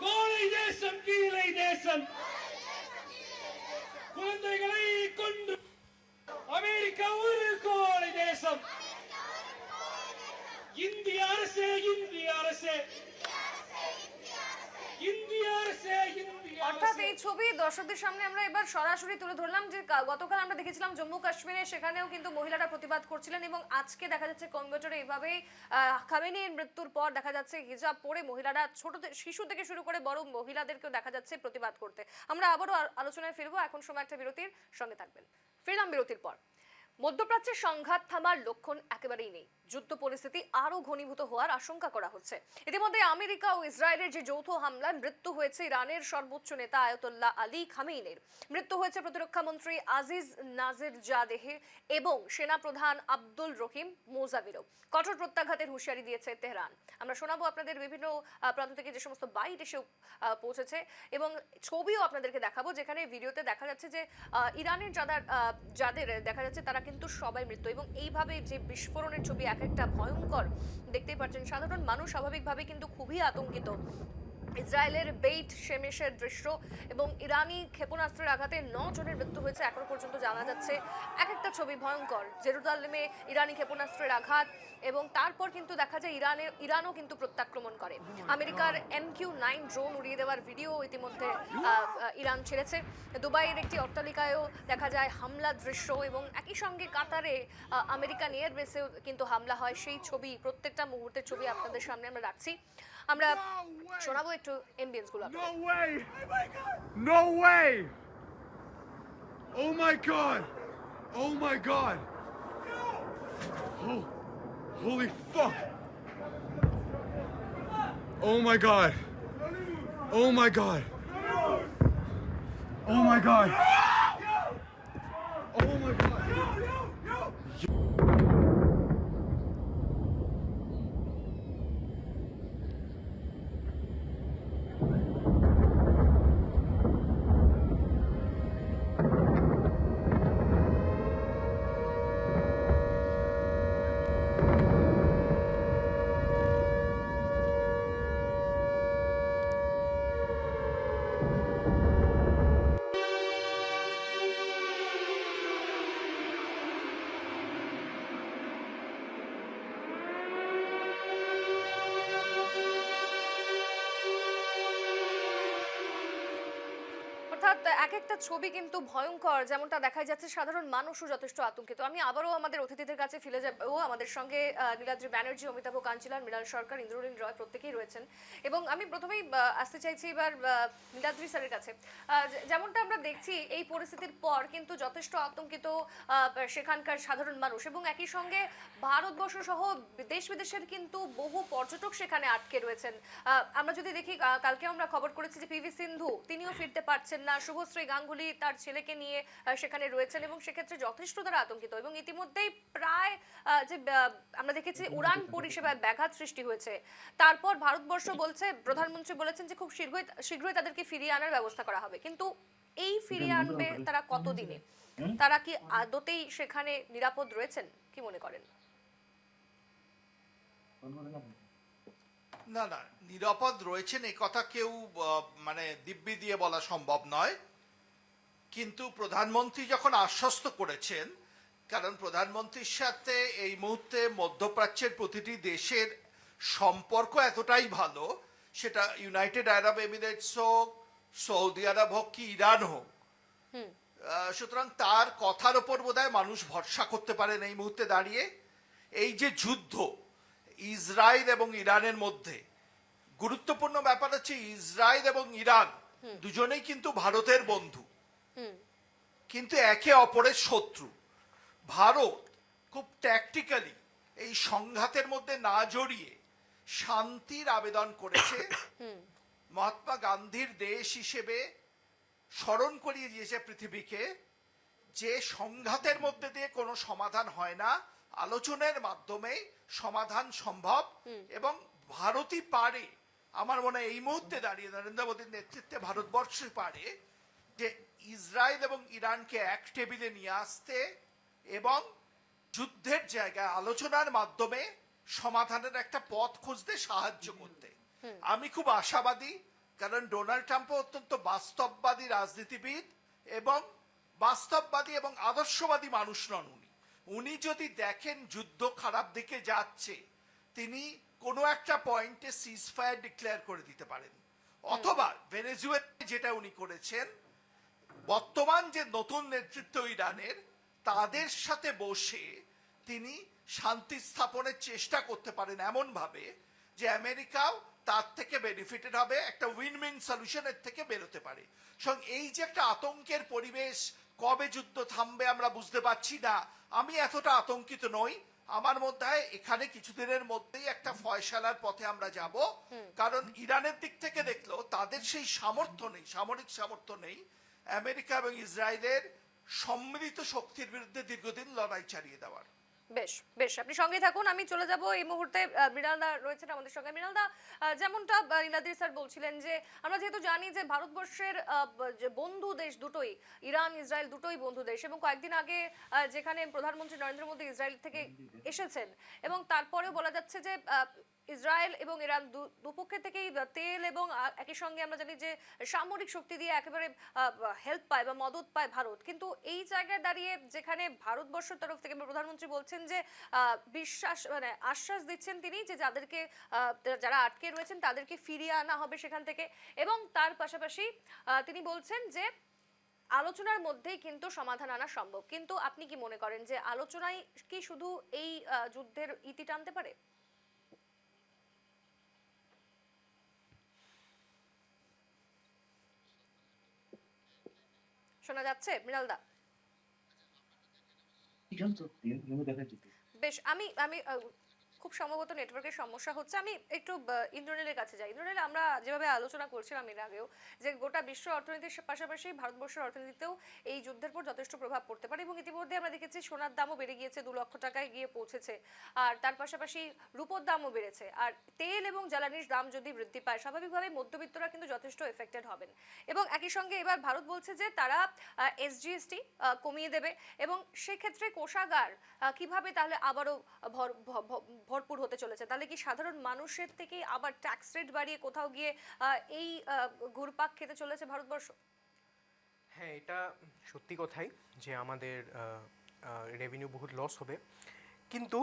கோலை தேசம் கீழை தேசம், குழந்தைகளை கொண்டு அமெரிக்கா ஒரு கோலை தேசம். இந்திய அரசே, இந்திய அரசே, অর্থাৎ এই ছবি দর্শকদের সামনে আমরা এবার সরাসরি তুলে ধরলাম যে গতকাল আমরা দেখেছিলাম জম্মু কাশ্মীরে, সেখানেও কিন্তু মহিলারা প্রতিবাদ করছিলেন এবং আজকে দেখা যাচ্ছে কম্পিউটারে এইভাবেই খামেনির মৃত্যুর পর দেখা যাচ্ছে হিজাব পরে মহিলারা ছোট শিশু থেকে শুরু করে বড় মহিলাদেরকেও দেখা যাচ্ছে প্রতিবাদ করতে। আমরা আবারও আলোচনায় ফিরবো, এখন সময় একটা বিরতির, সঙ্গে থাকবেন। ফিরলাম বিরতির পর। মধ্যপ্রাচ্যের সংঘাত থামার লক্ষণ একেবারেই নেই, যুদ্ধ পরিস্থিতি আরো ঘনীভূত হওয়ার আশঙ্কা করা হচ্ছে। ইতিমধ্যে আমেরিকা ও ইসরায়েলের যে যৌথ হামলায় মৃত্যু হয়েছে ইরানের সর্বোচ্চ নেতা আয়াতুল্লাহ আলী খামেনির, মৃত্যু হয়েছে প্রতিরক্ষা মন্ত্রী আজিজ নাজির জাদেহে এবং সেনাপ্রধান আব্দুল রহিম মোজাভিরও। কঠোর প্রত্যাঘাতের হুঁশিয়ারি দিয়েছে তেহরান। আমরা শোনাবো আপনাদের বিভিন্ন প্রান্ত থেকে যে সমস্ত বাইট এসে পৌঁছেছে এবং ছবিও আপনাদেরকে দেখাবো, যেখানে ভিডিওতে দেখা যাচ্ছে যে ইরানের যাদের দেখা যাচ্ছে তারা কিন্তু সবাই মৃত্যু, এবং এইভাবে যে বিস্ফোরণের ছবি এক একটা ভয়ঙ্কর দেখতেই পাচ্ছেন। সাধারণ মানুষ স্বাভাবিকভাবে কিন্তু খুবই আতঙ্কিত। ইসরায়েলের বেইট শেমেশের দৃশ্য এবং ইরানি ক্ষেপণাস্ত্রের আঘাতে 9 জনের মৃত্যু হয়েছে এখনো পর্যন্ত জানা যাচ্ছে। এক একটা ছবি ভয়ঙ্কর। জেরুজালেমে ইরানি ক্ষেপণাস্ত্রের আঘাত এবং তারপর কিন্তু দেখা যায় ইরানও কিন্তু প্রত্যাক্রমণ করে। আমেরিকার MQ-9 ড্রোন উড়িয়ে দেওয়ার ভিডিও ইতিমধ্যে ইরান ছেড়েছে। দুবাইয়ের একটি অট্টালিকায়ও দেখা যায় হামলা দৃশ্য এবং একই সঙ্গে কাতারে আমেরিকান এয়ারবেসেও কিন্তু হামলা হয়। সেই ছবি, প্রত্যেকটা মুহূর্তের ছবি আপনাদের সামনে আমরা রাখছি। আমরা শোনাবো একটু এমবিএন্স গুলো। No way! No way! Oh my god! Oh my god! Oh, holy fuck! Oh my god! Oh my god! Oh my god! Oh my god! অর্থাৎ এক একটা ছবি কিন্তু ভয়ঙ্কর, যেমনটা দেখা যাচ্ছে সাধারণ মানুষও যথেষ্ট আতঙ্কিত। আমি আবারও আমাদের অতিথিদের কাছে ফিরে যাবো। আমাদের সঙ্গে নীলাদ্রি ব্যানার্জি, অমিতাভ কাঞ্চিলাল, মৃণাল সরকার, ইন্দ্রনীল রয় প্রত্যেকেই রয়েছেন এবং আমি প্রথমেই আসতে চাইছি এবার নীলাদ্রি স্যারের কাছে। যেমনটা আমরা দেখছি এই পরিস্থিতির পর কিন্তু যথেষ্ট আতঙ্কিত সেখানকার সাধারণ মানুষ এবং একই সঙ্গে ভারতবর্ষ সহ দেশ বিদেশের কিন্তু বহু পর্যটক সেখানে আটকে রয়েছেন। আমরা যদি দেখি, কালকে আমরা খবর করেছি যে পিভি সিন্ধু তিনিও ফিরতে পারছেন না, শুভশ্রী গাঙ্গুলি তার ছেলেকে নিয়ে সেখানে রয়েছেন এবং সেক্ষেত্রে যথেষ্ট তারা আতঙ্কিত এবং ইতিমধ্যেই প্রায় যে আমরা দেখেছি উড়ান পরিষেবায় ব্যাঘাত সৃষ্টি হয়েছে। তারপর ভারতবর্ষ বলছে, প্রধানমন্ত্রী বলেছেন যে খুব শীঘ্রই তাদেরকে ফিরিয়ে আনার ব্যবস্থা করা হবে, কিন্তু এই ফিরিয়ে আনবে তারা কতদিনে? তারা কি আদতেই সেখানে নিরাপদ রয়েছেন, কি মনে করেন? না না, নিরাপদ রয়েছেন এই কথা কেউ মানে দিব্যি দিয়ে বলা সম্ভব নয়, কিন্তু প্রধানমন্ত্রী যখন আশ্বস্ত করেছেন, কারণ প্রধানমন্ত্রীর সাথে এই মুহূর্তে মধ্যপ্রাচ্যের প্রতিটি দেশের সম্পর্ক এতটাই ভালো, সেটা ইউনাইটেড আরব এমিরেটস হোক, সৌদি আরব হোক কি ইরান হোক, সুতরাং তার কথার ওপর বোধহয় মানুষ ভরসা করতে পারেন এই মুহূর্তে দাঁড়িয়ে। এই যে যুদ্ধ ইসরায়েল এবং ইরানের মধ্যে, গুরুত্বপূর্ণ ব্যাপার হচ্ছে ইসরায়েল এবং ইরান দুজনেই কিন্তু ভারতের বন্ধু, কিন্তু একে অপরের শত্রু। ভারত খুব ট্যাকটিক্যালি এই সংঘাতের মধ্যে না জড়িয়ে শান্তির আবেদন করেছে, মহাত্মা গান্ধীর দেশ হিসেবে স্মরণ করিয়ে দিয়েছে পৃথিবীকে যে সংঘাতের মধ্যে দিয়ে কোনো সমাধান হয় না, আলোচনার মাধ্যমে সমাধান সম্ভব। এবং ভারতই পারে, আমার মনে হয় এই মুহূর্তে দাঁড়িয়ে নরেন্দ্র মোদীর নেতৃত্বে ভারতবর্ষ পারে যে ইসরায়েল এবং ইরানকে এক টেবিলে নিয়ে আসতে এবং যুদ্ধের জায়গায় আলোচনার মাধ্যমে সমাধানের একটা পথ খুঁজতে সাহায্য করতে। আমি খুব আশাবাদী, কারণ ডোনাল্ড ট্রাম্পও অত্যন্ত বাস্তববাদী রাজনীতিবিদ এবং বাস্তববাদী এবং আদর্শবাদী মানুষ নন। উনি যদি দেখেন যুদ্ধ খারাপ দিকে যাচ্ছে, তিনি কোনো একটা পয়েন্টে সিজফায়ার ডিক্লেয়ার করে দিতে পারেন। অথবা ভেনেজুয়েলা যেটা উনি করেছেন, বর্তমান যে নতুন নেতৃত্ব ইরানের, তাদের সাথে বসে তিনি শান্তি স্থাপনের চেষ্টা করতে পারেন এমন ভাবে যে আমেরিকাও তার থেকে বেনিফিটেড হবে, একটা উইন উইন সলিউশনের থেকে বেরোতে পারে। সঙ্গে এই যে একটা আতঙ্কের পরিবেশ, কবে যুদ্ধ থামবে আমরা বুঝতে পারছি না, আমি এতটা আতঙ্কিত নই। আমার মধ্যে হয় এখানে কিছুদিনের মধ্যেই একটা ফয়সালার পথে আমরা যাব, কারণ ইরানের দিক থেকে দেখলেও তাদের সেই সামর্থ্য নেই, সামরিক সামর্থ্য নেই আমেরিকা এবং ইসরায়েলের সম্মিলিত শক্তির বিরুদ্ধে দীর্ঘদিন লড়াই চালিয়ে দেওয়ার। বেশ বেশ, আপনি সঙ্গে থাকুন। আমি চলে যাব এই মুহূর্তে, মৃণালদা রয়েছেন আমাদের সঙ্গে। মৃণালদা, যেমনটা নীলাদ্রি স্যার বলছিলেন যে আমরা যেহেতু জানি যে ভারতবর্ষের যে বন্ধু দেশ দুটোই, ইরান ইসরায়েল দুটোই বন্ধু দেশ, এবং কয়েকদিন আগে যেখানে প্রধানমন্ত্রী নরেন্দ্র মোদী ইসরায়েল থেকে এসেছেন, এবং তারপরেও বলা যাচ্ছে যে ইসরায়েল এবং ইরান দুপক্ষের থেকেই তেল এবং একই সঙ্গে আমরা জানি যে সামরিক শক্তি দিয়ে একেবারে হেল্প পায় বা মদত পায় ভারত। কিন্তু এই জায়গায় দাঁড়িয়ে যেখানে ভারতবর্ষের তরফ থেকে প্রধানমন্ত্রী বলছেন যে বিশ্বাস মানে আশ্বাস দিচ্ছেন তিনি যে যাদেরকে যারা আটকে রয়েছেন তাদেরকে ফিরিয়ে আনা হবে সেখান থেকে, এবং তার পাশাপাশি তিনি বলছেন যে আলোচনার মধ্যেই কিন্তু সমাধান আনা সম্ভব। কিন্তু আপনি কি মনে করেন যে আলোচনায় কি শুধু এই যুদ্ধের ইতি টানতে পারে? শোনা যাচ্ছে মৃণালদা? বেশ, আমি আমি খুব সম্ভবত নেটওয়ার্কের সমস্যা হচ্ছে। আমি একটু ইন্দ্রনীলের কাছে যাই। ইন্দ্রনীল, আমরা যেভাবে আলোচনা করছিলাম এর আগেও যে গোটা বিশ্ব অর্থনীতির পাশাপাশি ভারতবর্ষের অর্থনীতিতেও এই যুদ্ধের পর যথেষ্ট প্রভাব পড়তে পারে, এবং ইতিমধ্যে আমরা দেখেছি সোনার দামও বেড়ে গিয়েছে, 2 লক্ষ টাকায় গিয়ে পৌঁছেছে, আর তার পাশাপাশি রূপোর দামও বেড়েছে। আর তেল এবং জ্বালানির দাম যদি বৃদ্ধি পায়, স্বাভাবিকভাবে মধ্যবিত্তরা কিন্তু যথেষ্ট এফেক্টেড হবেন। এবং একই সঙ্গে এবার ভারত বলছে যে তারা এসজিএসটি কমিয়ে দেবে, এবং সেক্ষেত্রে কোষাগার কিভাবে তাহলে আবারও ভরপুর হতে চলেছে। তাহলে কি সাধারণ মানুষের থেকে আবার ট্যাক্স রেট বাড়িয়ে কোথাও গিয়ে এই ঘুরপাক খেতে চলেছে ভারতবর্ষ? হ্যাঁ, এটা সত্যি কথাই যে আমাদের রেভিনিউ বহুত লস হবে, কিন্তু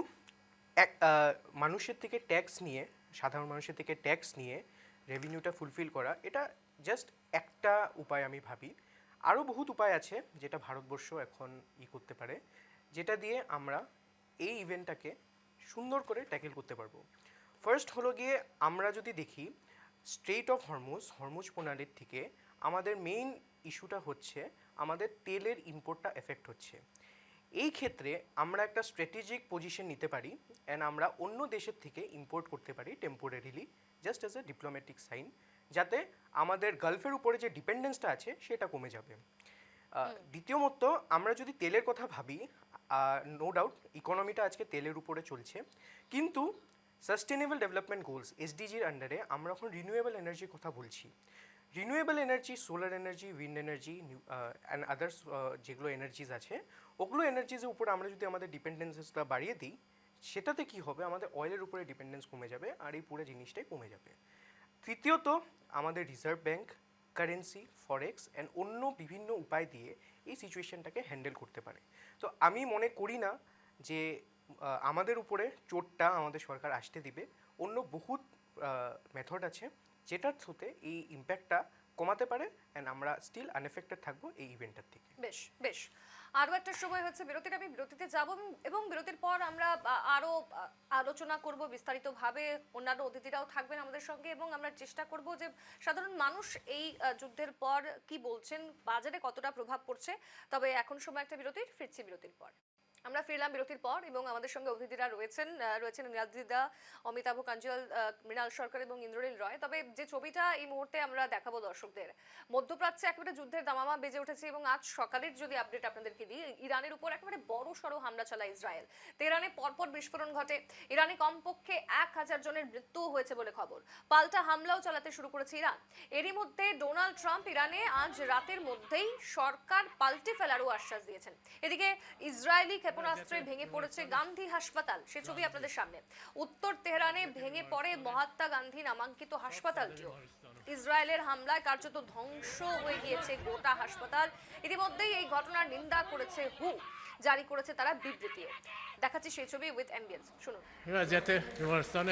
মানুষের থেকে ট্যাক্স নিয়ে, সাধারণ মানুষের থেকে ট্যাক্স নিয়ে রেভিনিউটা ফুলফিল করা, এটা জাস্ট একটা উপায় আমি ভাবি। আরও বহুত উপায় আছে যেটা ভারতবর্ষ এখন করতে পারে, যেটা দিয়ে আমরা এই ইভেন্টটাকে সুন্দর করে ট্যাকেল করতে পারবো। ফার্স্ট হলো গিয়ে আমরা যদি দেখি স্ট্রেইট অফ হরমুজ প্রণালীর থেকে আমাদের মেইন ইস্যুটা হচ্ছে আমাদের তেলের ইম্পোর্টটা এফেক্ট হচ্ছে। এই ক্ষেত্রে আমরা একটা স্ট্র্যাটেজিক পজিশন নিতে পারি অ্যান্ড আমরা অন্য দেশের থেকে ইম্পোর্ট করতে পারি temporarily, just as a diplomatic sign, যাতে আমাদের গালফের উপরে যে ডিপেন্ডেন্সটা আছে সেটা কমে যাবে। দ্বিতীয়ত, আমরা যদি তেলের কথা ভাবি, নো ডাউট ইকোনমিটা আজকে তেলের উপরে চলছে, কিন্তু সাস্টেনেবল ডেভেলপমেন্ট গোলস এসডিজির আন্ডারে আমরা এখন রিনিউয়েবল এনার্জির কথা বলছি। Renewable energy, solar energy, wind energy and others যেগুলো এনার্জিজ আছে, ওগুলো এনার্জিজের উপর আমরা যদি আমাদের ডিপেন্ডেন্সটা বাড়িয়ে দিই, সেটাতে কি হবে, আমাদের অয়েলের উপরে ডিপেন্ডেন্স কমে যাবে আর এই পুরো জিনিসটাই কমে যাবে। তৃতীয়ত, আমাদের reserve bank, currency, forex and অন্য বিভিন্ন উপায় দিয়ে এই সিচুয়েশনটাকে হ্যান্ডেল করতে পারে। তো আমি মনে করি না যে আমাদের উপরে চোটটা আমাদের সরকার আসতে দিবে। অন্য বহুত মেথড আছে যেটার থ্রুতে এই ইম্প্যাক্টটা কমাতে পারে অ্যান্ড আমরা স্টিল আনএফেক্টেড থাকবো এই ইভেন্টটার থেকে। বেশ বেশ, আরও একটা সময় হচ্ছে বিরতির, আমি বিরতিতে যাব, এবং বিরতির পর আমরা আরও আলোচনা করব বিস্তারিতভাবে। অন্যান্য অতিথিরাও থাকবেন আমাদের সঙ্গে, এবং আমরা চেষ্টা করব যে সাধারণ মানুষ এই যুদ্ধের পর কি বলছেন, বাজারে কতটা প্রভাব পড়ছে। তবে এখন সময় একটা বিরতির, ফিরছি বিরতির পর। আমরা ফিরলাম বিরতির পর, এবং আমাদের সঙ্গে অতিথিরা রয়েছেন নীলাদ্রিদা, অমিতাভ কাঞ্জিলাল, মৃণাল সরকার এবং ইন্দ্রনীল রয়। তবে যে ছবিটা এই মুহূর্তে আমরা দেখাবো দর্শকদের, মধ্যপ্রাচ্যে একেবারে যুদ্ধের দামামা বেজে উঠেছে, এবং আজ সকালের যদি আপডেট আপনাদেরকে দিই, ইরানের উপর একেবারে বড় সড়ো হামলা চালায় ইসরায়েল। তেহরানে পরপর বিস্ফোরণ ঘটে, ইরানে কমপক্ষে 1000 জনের মৃত্যু হয়েছে বলে খবর। পাল্টা হামলাও চালাতে শুরু করেছে ইরান। এরই মধ্যে ডোনাল্ড ট্রাম্প ইরানে আজ রাতের মধ্যেই সরকার পাল্টে ফেলারও আশ্বাস দিয়েছেন। এদিকে ইসরায়েলি ক্ষেপণাস্ত্রে ভেঙে পড়েছে গান্ধী হাসপাতাল, সে ছবি আপনাদের সামনে। উত্তর তেহরানে ভেঙে পড়ে মহাত্মা গান্ধী নামাঙ্কিত হাসপাতালটিও। ইসরায়েলের হামলায় কার্যত ধ্বংস হয়ে গিয়েছে গোটা হাসপাতাল। ইতিমধ্যেই এই ঘটনার নিন্দা করেছে হু, জারি করেছে তারা বিবৃতিও। দেখাচ্ছি সেই ছবি উইথ অ্যাম্বিয়েন্স, শুনুন। وضعیت بیمارستان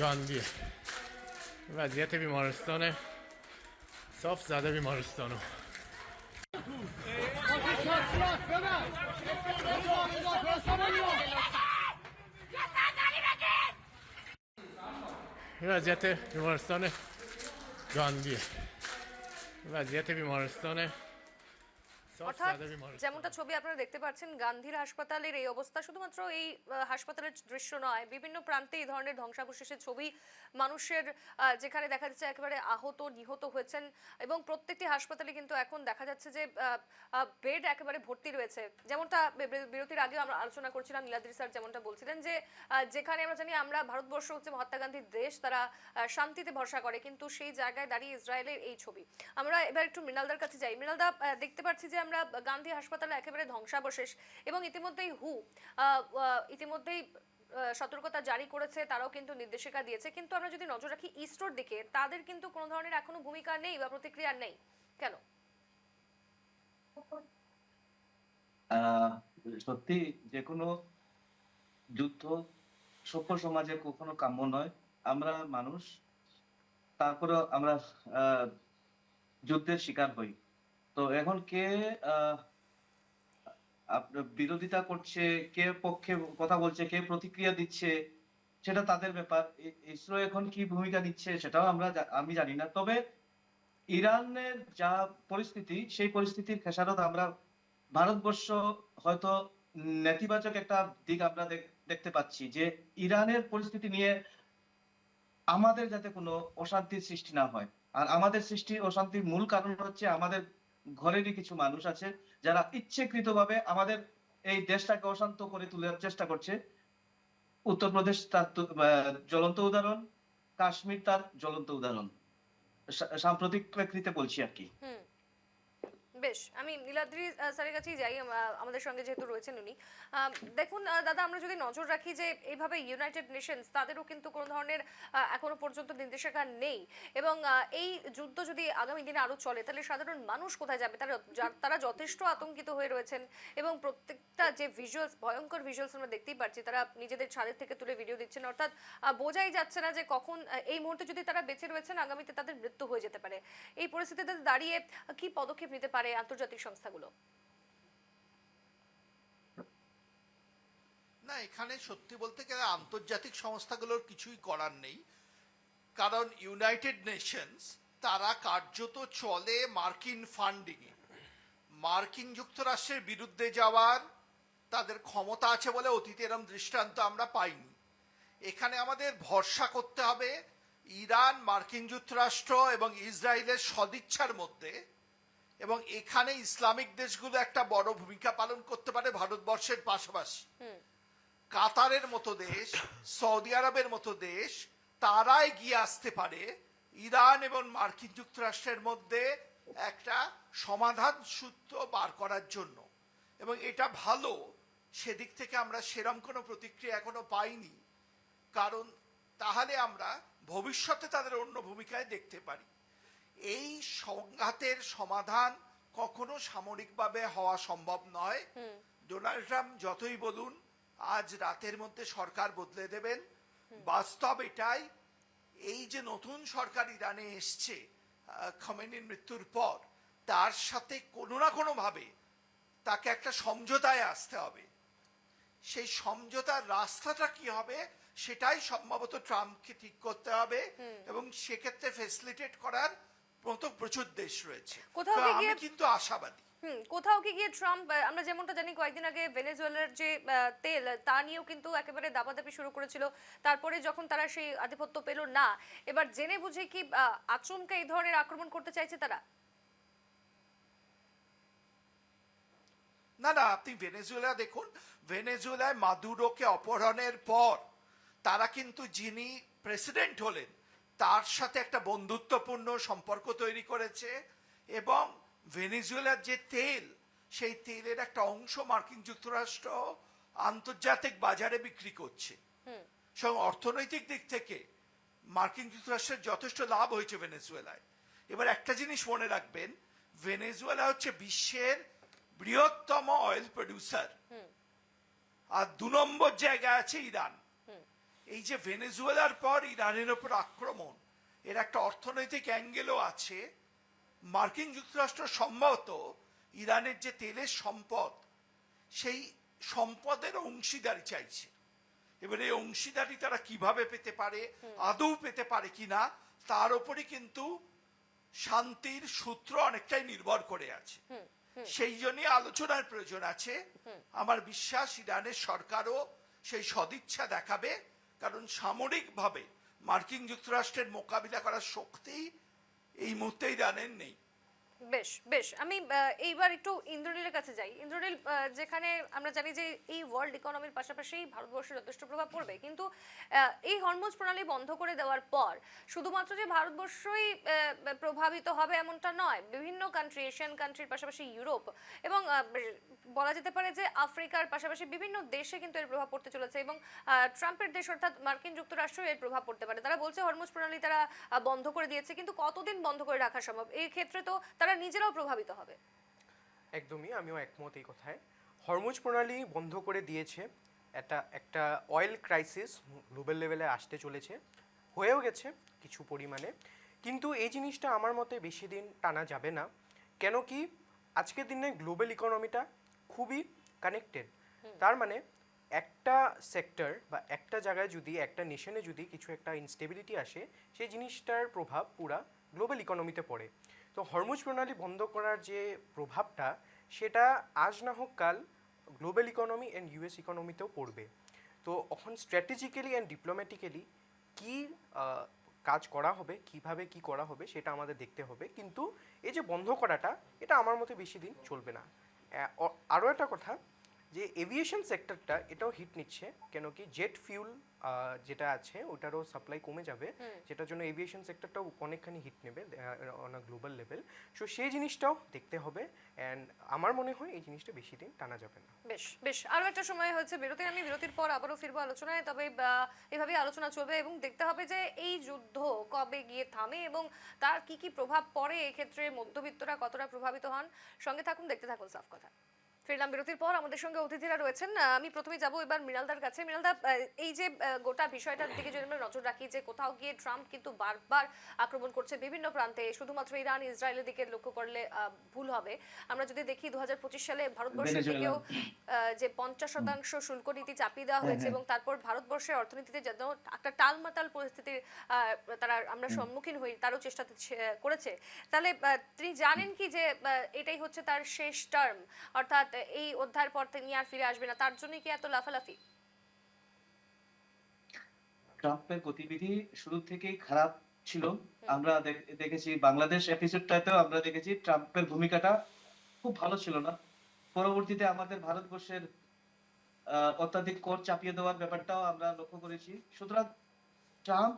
گاندی وضعیت بیمارستان صاف زده بیمارستانو. این وضعیت بیمارستان گاندیه. وضعیت بیمارستان صاف অর্থাৎ زده بیمارستان. যেমনটা ছবি আপনারা দেখতে পাচ্ছেন গান্ধীর হাসপাতালের এই অবস্থা শুধুমাত্র এই হাসপাতালের দৃশ্য নয়, বিভিন্ন প্রান্তে এই ধরনের ধ্বংসাবশেষের ছবি মানুষের যেখানে দেখা যাচ্ছে একেবারে আহত নিহত হয়েছেন এবং প্রত্যেকটি হাসপাতালে কিন্তু এখন দেখা যাচ্ছে যে বেড একেবারে ভর্তি রয়েছে। যেমনটা বিরতির আগেও আমরা আলোচনা করছিলাম, নীলাদ্রি স্যার যেমনটা বলছিলেন যে যেখানে আমরা জানি আমরা ভারতবর্ষ হচ্ছে মহাত্মা গান্ধীর দেশ, তারা শান্তিতে ভরসা করে, কিন্তু সেই জায়গায় দাঁড়িয়ে ইসরায়েলের এই ছবি। আমরা এবার একটু মৃণালদার কাছে যাই। মৃণালদা, দেখতে পাচ্ছি যে আমরা গান্ধী হাসপাতালে একেবারে ধ্বংসাবশেষ এবং ইতিমধ্যেই ইতিমধ্যেই সতর্কতা জারি করেছে, তারাও কিন্তু নির্দেশিকা দিয়েছে, কিন্তু আমরা যদি নজর রাখি ইসরোর দিকে, তাদের কিন্তু কোনো ধরনের এখনো ভূমিকা নেই বা প্রতিক্রিয়া নেই কেন? সত্যি যে কোনো যুদ্ধ সভ্য সমাজে কখনো কাম্য নয়। আমরা মানুষ, তারপরে আমরা যুদ্ধের শিকার হই। তো এখন কে বিরোধিতা করছে, কে পক্ষে কথা বলছে, কে প্রতিক্রিয়া দিচ্ছে, সেটা তাদের ব্যাপার। ইসরো এখন কি ভূমিকা নিচ্ছে সেটাও আমি জানি না। তবে ইরানের যা পরিস্থিতি, সেই পরিস্থিতির খেসারত আমরা ভারতবর্ষ হয়তো নেতিবাচক একটা দিক আমরা দেখতে পাচ্ছি, যে ইরানের পরিস্থিতি নিয়ে আমাদের যাতে কোনো অশান্তির সৃষ্টি না হয়। আর আমাদের সৃষ্টি অশান্তির মূল কারণ হচ্ছে আমাদের ঘরেরই কিছু মানুষ আছে যারা ইচ্ছাকৃতভাবে আমাদের এই দেশটাকে অশান্ত করে তোলার চেষ্টা করছে। উত্তরপ্রদেশ তার জ্বলন্ত উদাহরণ, কাশ্মীর তার জ্বলন্ত উদাহরণ। সাম্প্রতিক প্রেক্ষিতে বলছি আর কি। বেশ, আমি নীলাদ্রি স্যারের কাছেই যাই, আমাদের সঙ্গে যেহেতু রয়েছেন উনি। দেখুন দাদা, আমরা যদি নজর রাখি যে এইভাবে ইউনাইটেড নেশনস, তাদেরও কিন্তু কোনো ধরনের এখনো পর্যন্ত নির্দেশিকা নেই এবং এই যুদ্ধ যদি আগামী দিনে আরো চলে তাহলে সাধারণ মানুষ কোথায় যাবে? তারা যথেষ্ট আতঙ্কিত হয়ে রয়েছেন এবং প্রত্যেকটা যে ভিজুয়ালস, ভয়ঙ্কর ভিজুয়ালস আমরা দেখতেই পাচ্ছি, তারা নিজেদের ছাদের থেকে তুলে ভিডিও দিচ্ছেন। অর্থাৎ বোঝাই যাচ্ছে না যে কখন এই মুহূর্তে যদি তারা বেঁচে রয়েছেন, আগামীতে তাদের মৃত্যু হয়ে যেতে পারে। এই পরিস্থিতিতে দাঁড়িয়ে কি পদক্ষেপ নিতে পারে আন্তর্জাতিক সংস্থাগুলো? না, এখানে সত্যি বলতে গেলে আন্তর্জাতিক সংস্থাগুলোর কিছুই করার নেই, কারণ ইউনাইটেড নেশনস তারা কার্যত চলে মার্কিন ফান্ডিং এ। মার্কিন যুক্তরাষ্ট্রের বিরুদ্ধে যাওয়ার তাদের ক্ষমতা আছে বলে অতীতে এরকম দৃষ্টান্ত আমরা পাইনি। এখানে আমাদের ভরসা করতে হবে ইরান, মার্কিন যুক্তরাষ্ট্র এবং ইসরায়েলের সদিচ্ছার মধ্যে, এবং এখানে ইসলামিক দেশগুলো একটা বড় ভূমিকা পালন করতে পারে ভারতবর্ষের পাশাপাশি। কাতারের মতো দেশ, সৌদি আরবের মতো দেশ, তারা এগিয়ে আসতে পারে ইরান এবং মার্কিন যুক্তরাষ্ট্রের মধ্যে একটা সমাধান সূত্র বার করার জন্য, এবং এটা ভালো। সেদিক থেকে আমরা সেরম কোনো প্রতিক্রিয়া এখনো পাইনি, কারণ তাহলে আমরা ভবিষ্যতে তাদের অন্য ভূমিকায় দেখতে পারি। এই সংঘাতের সমাধান কখনো সামরিকভাবে হওয়া সম্ভব নয়। ডোনাল্ড ট্রাম্প যতই বলুন আজ রাতের মধ্যে সরকার বদলে দেবেন, বাস্তব এটাই। এই যে নতুন সরকার ইরানে এসছে খমেনির মৃত্যুর পর, তার সাথে কোনো না কোনো ভাবে তাকে একটা সমঝোতায় আসতে হবে। সেই সমঝোতার রাস্তাটা কি হবে সেটাই সম্ভবত ট্রাম্পকে ঠিক করতে হবে, এবং সেক্ষেত্রে ফেসিলিটেট করার মতো প্রচুর দেশ রয়েছে। আমি কিন্তু আশাবাদী। কোথাও কি গিয়ে ট্রাম্প, আমরা যেমনটা জানি কয়েকদিন আগে ভেনেজুয়েলার যে তেল, তা নিয়েও কিন্তু একেবারে দাপাদাপি শুরু করেছিল, তারপরে যখন তারা সেই আধিপত্য পেল না, এবার জেনে বুঝে কি আচমকা এই ধরনের আক্রমণ করতে চাইছে তারা? না না, আপনি ভেনেজুয়েলা দেখুন, ভেনেজুয়েলায় মাদুরোকে অপহরণের পর তারা কিন্তু যিনি প্রেসিডেন্ট হলেন তার সাথে একটা বন্ধুত্বপূর্ণ সম্পর্ক তৈরি করেছে, এবং ভেনেজুয়েলার যে তেল, সেই তেলের একটা অংশ মার্কিন যুক্তরাষ্ট্র আন্তর্জাতিক বাজারে বিক্রি করছে। এবং অর্থনৈতিক দিক থেকে মার্কিন যুক্তরাষ্ট্রের যথেষ্ট লাভ হয়েছে ভেনেজুয়েলায়। এবার একটা জিনিস মনে রাখবেন, ভেনেজুয়েলা হচ্ছে বিশ্বের বৃহত্তম অয়েল প্রডিউসার, আর 2 নম্বর জায়গায় আছে ইরান। এই যে ভেনেজুয়েলার পর ইরানের উপর আক্রমণ, এর একটা অর্থনৈতিক অ্যাঙ্গেলও আছে। মার্কিন যুক্তরাষ্ট্র সম্ভবত ইরানের যে তেলের সম্পদ, সেই সম্পদের অংশীদারি চাইছে। এবার এই অংশীদারি তারা কিভাবে পেতে পারে, আদৌ পেতে পারে কিনা, তার উপরই কিন্তু শান্তির সূত্র অনেকটাই নির্ভর করে আছে। সেই জন্যই আলোচনার প্রয়োজন আছে। আমার বিশ্বাস ইরানের সরকারও সেই সদিচ্ছা দেখাবে, কারণ সামরিকভাবে মার্কিন যুক্তরাষ্ট্রের মোকাবিলা করার শক্তি এই মুহূর্তে ইরানের নেই। বেশ বেশ, আমি এইবার একটু ইন্দ্রনীলের কাছে যাই। ইন্দ্রনীল, যেখানে আমরা জানি যে এই ওয়ার্ল্ড ইকোনমির পাশাপাশি ভারতবর্ষের যথেষ্ট প্রভাব পড়বে, কিন্তু এই হরমুজ প্রণালী বন্ধ করে দেওয়ার পর শুধুমাত্র যে ভারতবর্ষই প্রভাবিত হবে এমনটা নয়, বিভিন্ন কান্ট্রি, এশিয়ান কান্ট্রির পাশাপাশি ইউরোপ এবং বলা যেতে পারে যে আফ্রিকার পাশাপাশি বিভিন্ন দেশে কিন্তু এর প্রভাব পড়তে চলেছে, এবং ট্রাম্পের দেশ অর্থাৎ মার্কিন যুক্তরাষ্ট্র এর প্রভাব পড়তে পারে। তারা বলছে হরমুজ প্রণালী তারা বন্ধ করে দিয়েছে, কিন্তু কতদিন বন্ধ করে রাখা সম্ভব? এই ক্ষেত্রে তো তারা নিজেরাও প্রভাবিত হবে। একদমই, আমিও একমত এই কথায়। হরমুজ প্রণালী বন্ধ করে দিয়েছে, একটা অয়েল ক্রাইসিস গ্লোবাল লেভেলে আসতে চলেছে, হয়েও গেছে কিছু পরিমাণে, কিন্তু এই জিনিসটা আমার মতে বেশি দিন টানা যাবে না। কেন কি আজকের দিনে গ্লোবাল ইকোনমিটা খুবই কানেক্টেড। তার মানে একটা সেক্টর বা একটা জায়গায় যদি, একটা নেশনে যদি কিছু একটা ইনস্টেবিলিটি আসে, সেই জিনিসটার প্রভাব পুরা গ্লোবাল ইকোনমিতে পড়ে। তো হরমুজ প্রণালী বন্ধ করার যে প্রভাবটা, সেটা আজ না হোক কাল গ্লোবাল ইকোনমি অ্যান্ড ইউএস ইকোনমিতেও পড়বে। তো এখন স্ট্র্যাটেজিক্যালি অ্যান্ড ডিপ্লোম্যাটিক্যালি কী কাজ করা হবে, কিভাবে কি করা হবে, সেটা আমাদের দেখতে হবে। কিন্তু এই যে বন্ধ করাটা, এটা আমার মতে বেশি দিন চলবে না। আরও একটা কথা, যে এভিয়েশন সেক্টরটা এটাও হিট নিচ্ছে, কেন কি জেট ফিউল যেটা আছে ওটারও সাপ্লাই কমে যাবে, যেটার জন্য এভিয়েশন সেক্টরটাও অনেকখানি হিট নেবে on a global level. So সেই জিনিসটাও দেখতে হবে, অ্যান্ড আমার মনে হয় এই জিনিসটা বেশি দিন টানা যাবে না। বেশ বেশ, আরও একটা সময় হচ্ছে বিরতির, আমি বিরতির পর আবারও ফিরবো আলোচনায়। তবে এভাবেই আলোচনা চলবে এবং দেখতে হবে যে এই যুদ্ধ কবে গিয়ে থামে এবং তার কি কি প্রভাব পড়ে, এক্ষেত্রে মধ্যবিত্তরা কতটা প্রভাবিত হন। সঙ্গে থাকুন, দেখতে থাকুন সাফ কথা। ফিরলাম বিরতির পর, আমাদের সঙ্গে অতিথিরা রয়েছেন। আমি প্রথমে যাব এবার মৃণালদার কাছে। মৃণালদা, এই যে গোটা বিষয়টার দিকে যদি আমরা নজর রাখি, যে কোথাও গিয়ে ট্রাম্প কিন্তু বারবার আক্রমণ করছে বিভিন্ন প্রান্তে, শুধুমাত্র ইরান ইসরায়েলের দিকে লক্ষ্য করলে ভুল হবে। আমরা যদি দেখি 2025 সালে ভারতবর্ষের দিকেও যে 50% শুল্ক নীতি চাপিয়ে দেওয়া হয়েছে এবং তারপর ভারতবর্ষের অর্থনীতিতে যেন একটা টালমাটাল পরিস্থিতির আমরা সম্মুখীন হই, তারও চেষ্টা করেছে। তাহলে তিনি জানেন কি যে এটাই হচ্ছে তার শেষ টার্ম, অর্থাৎ এই অধ্যায়ের পর তিনি আর ফিরে আসবে না, তার জন্য কি এত লাফালাফি? ট্রাম্পের গতিবিধি শুরু থেকেই খারাপ ছিল। আমরা দেখেছি বাংলাদেশ এপিসোডটাতেও আমরা দেখেছি ট্রাম্পের ভূমিকাটা খুব ভালো ছিল না। পরবর্তীতে আমাদের ভারতবর্ষের অত্যাধিক কর চাপিয়ে দেওয়ার ব্যাপারটাও আমরা লক্ষ্য করেছি। সুতরাং ট্রাম্প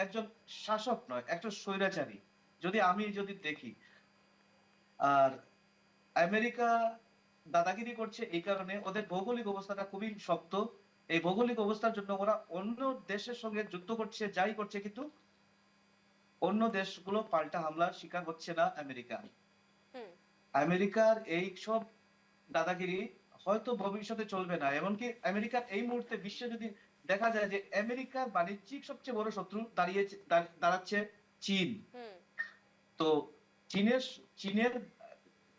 একজন শাসক নয়, একজন স্বৈরাচারী যদি দেখি। আর আমেরিকা দাদাগিরি করছে এই কারণে, ওদের ভৌগোলিক অবস্থাটা খুবই শক্ত। এই ভৌগোলিক অবস্থার জন্য ওরা অন্য দেশের সঙ্গে যুদ্ধ করছে, যাই করছে, কিন্তু অন্য দেশগুলো পাল্টা হামলার শিকার হচ্ছে না আমেরিকা। আমেরিকার এই সব দাদাগিরি হয়তো ভবিষ্যতে চলবে না। এমনকি আমেরিকার এই মুহূর্তে বিশ্বে যদি দেখা যায় যে আমেরিকার বাণিজ্যিক সবচেয়ে বড় শত্রু দাঁড়াচ্ছে চীন। তো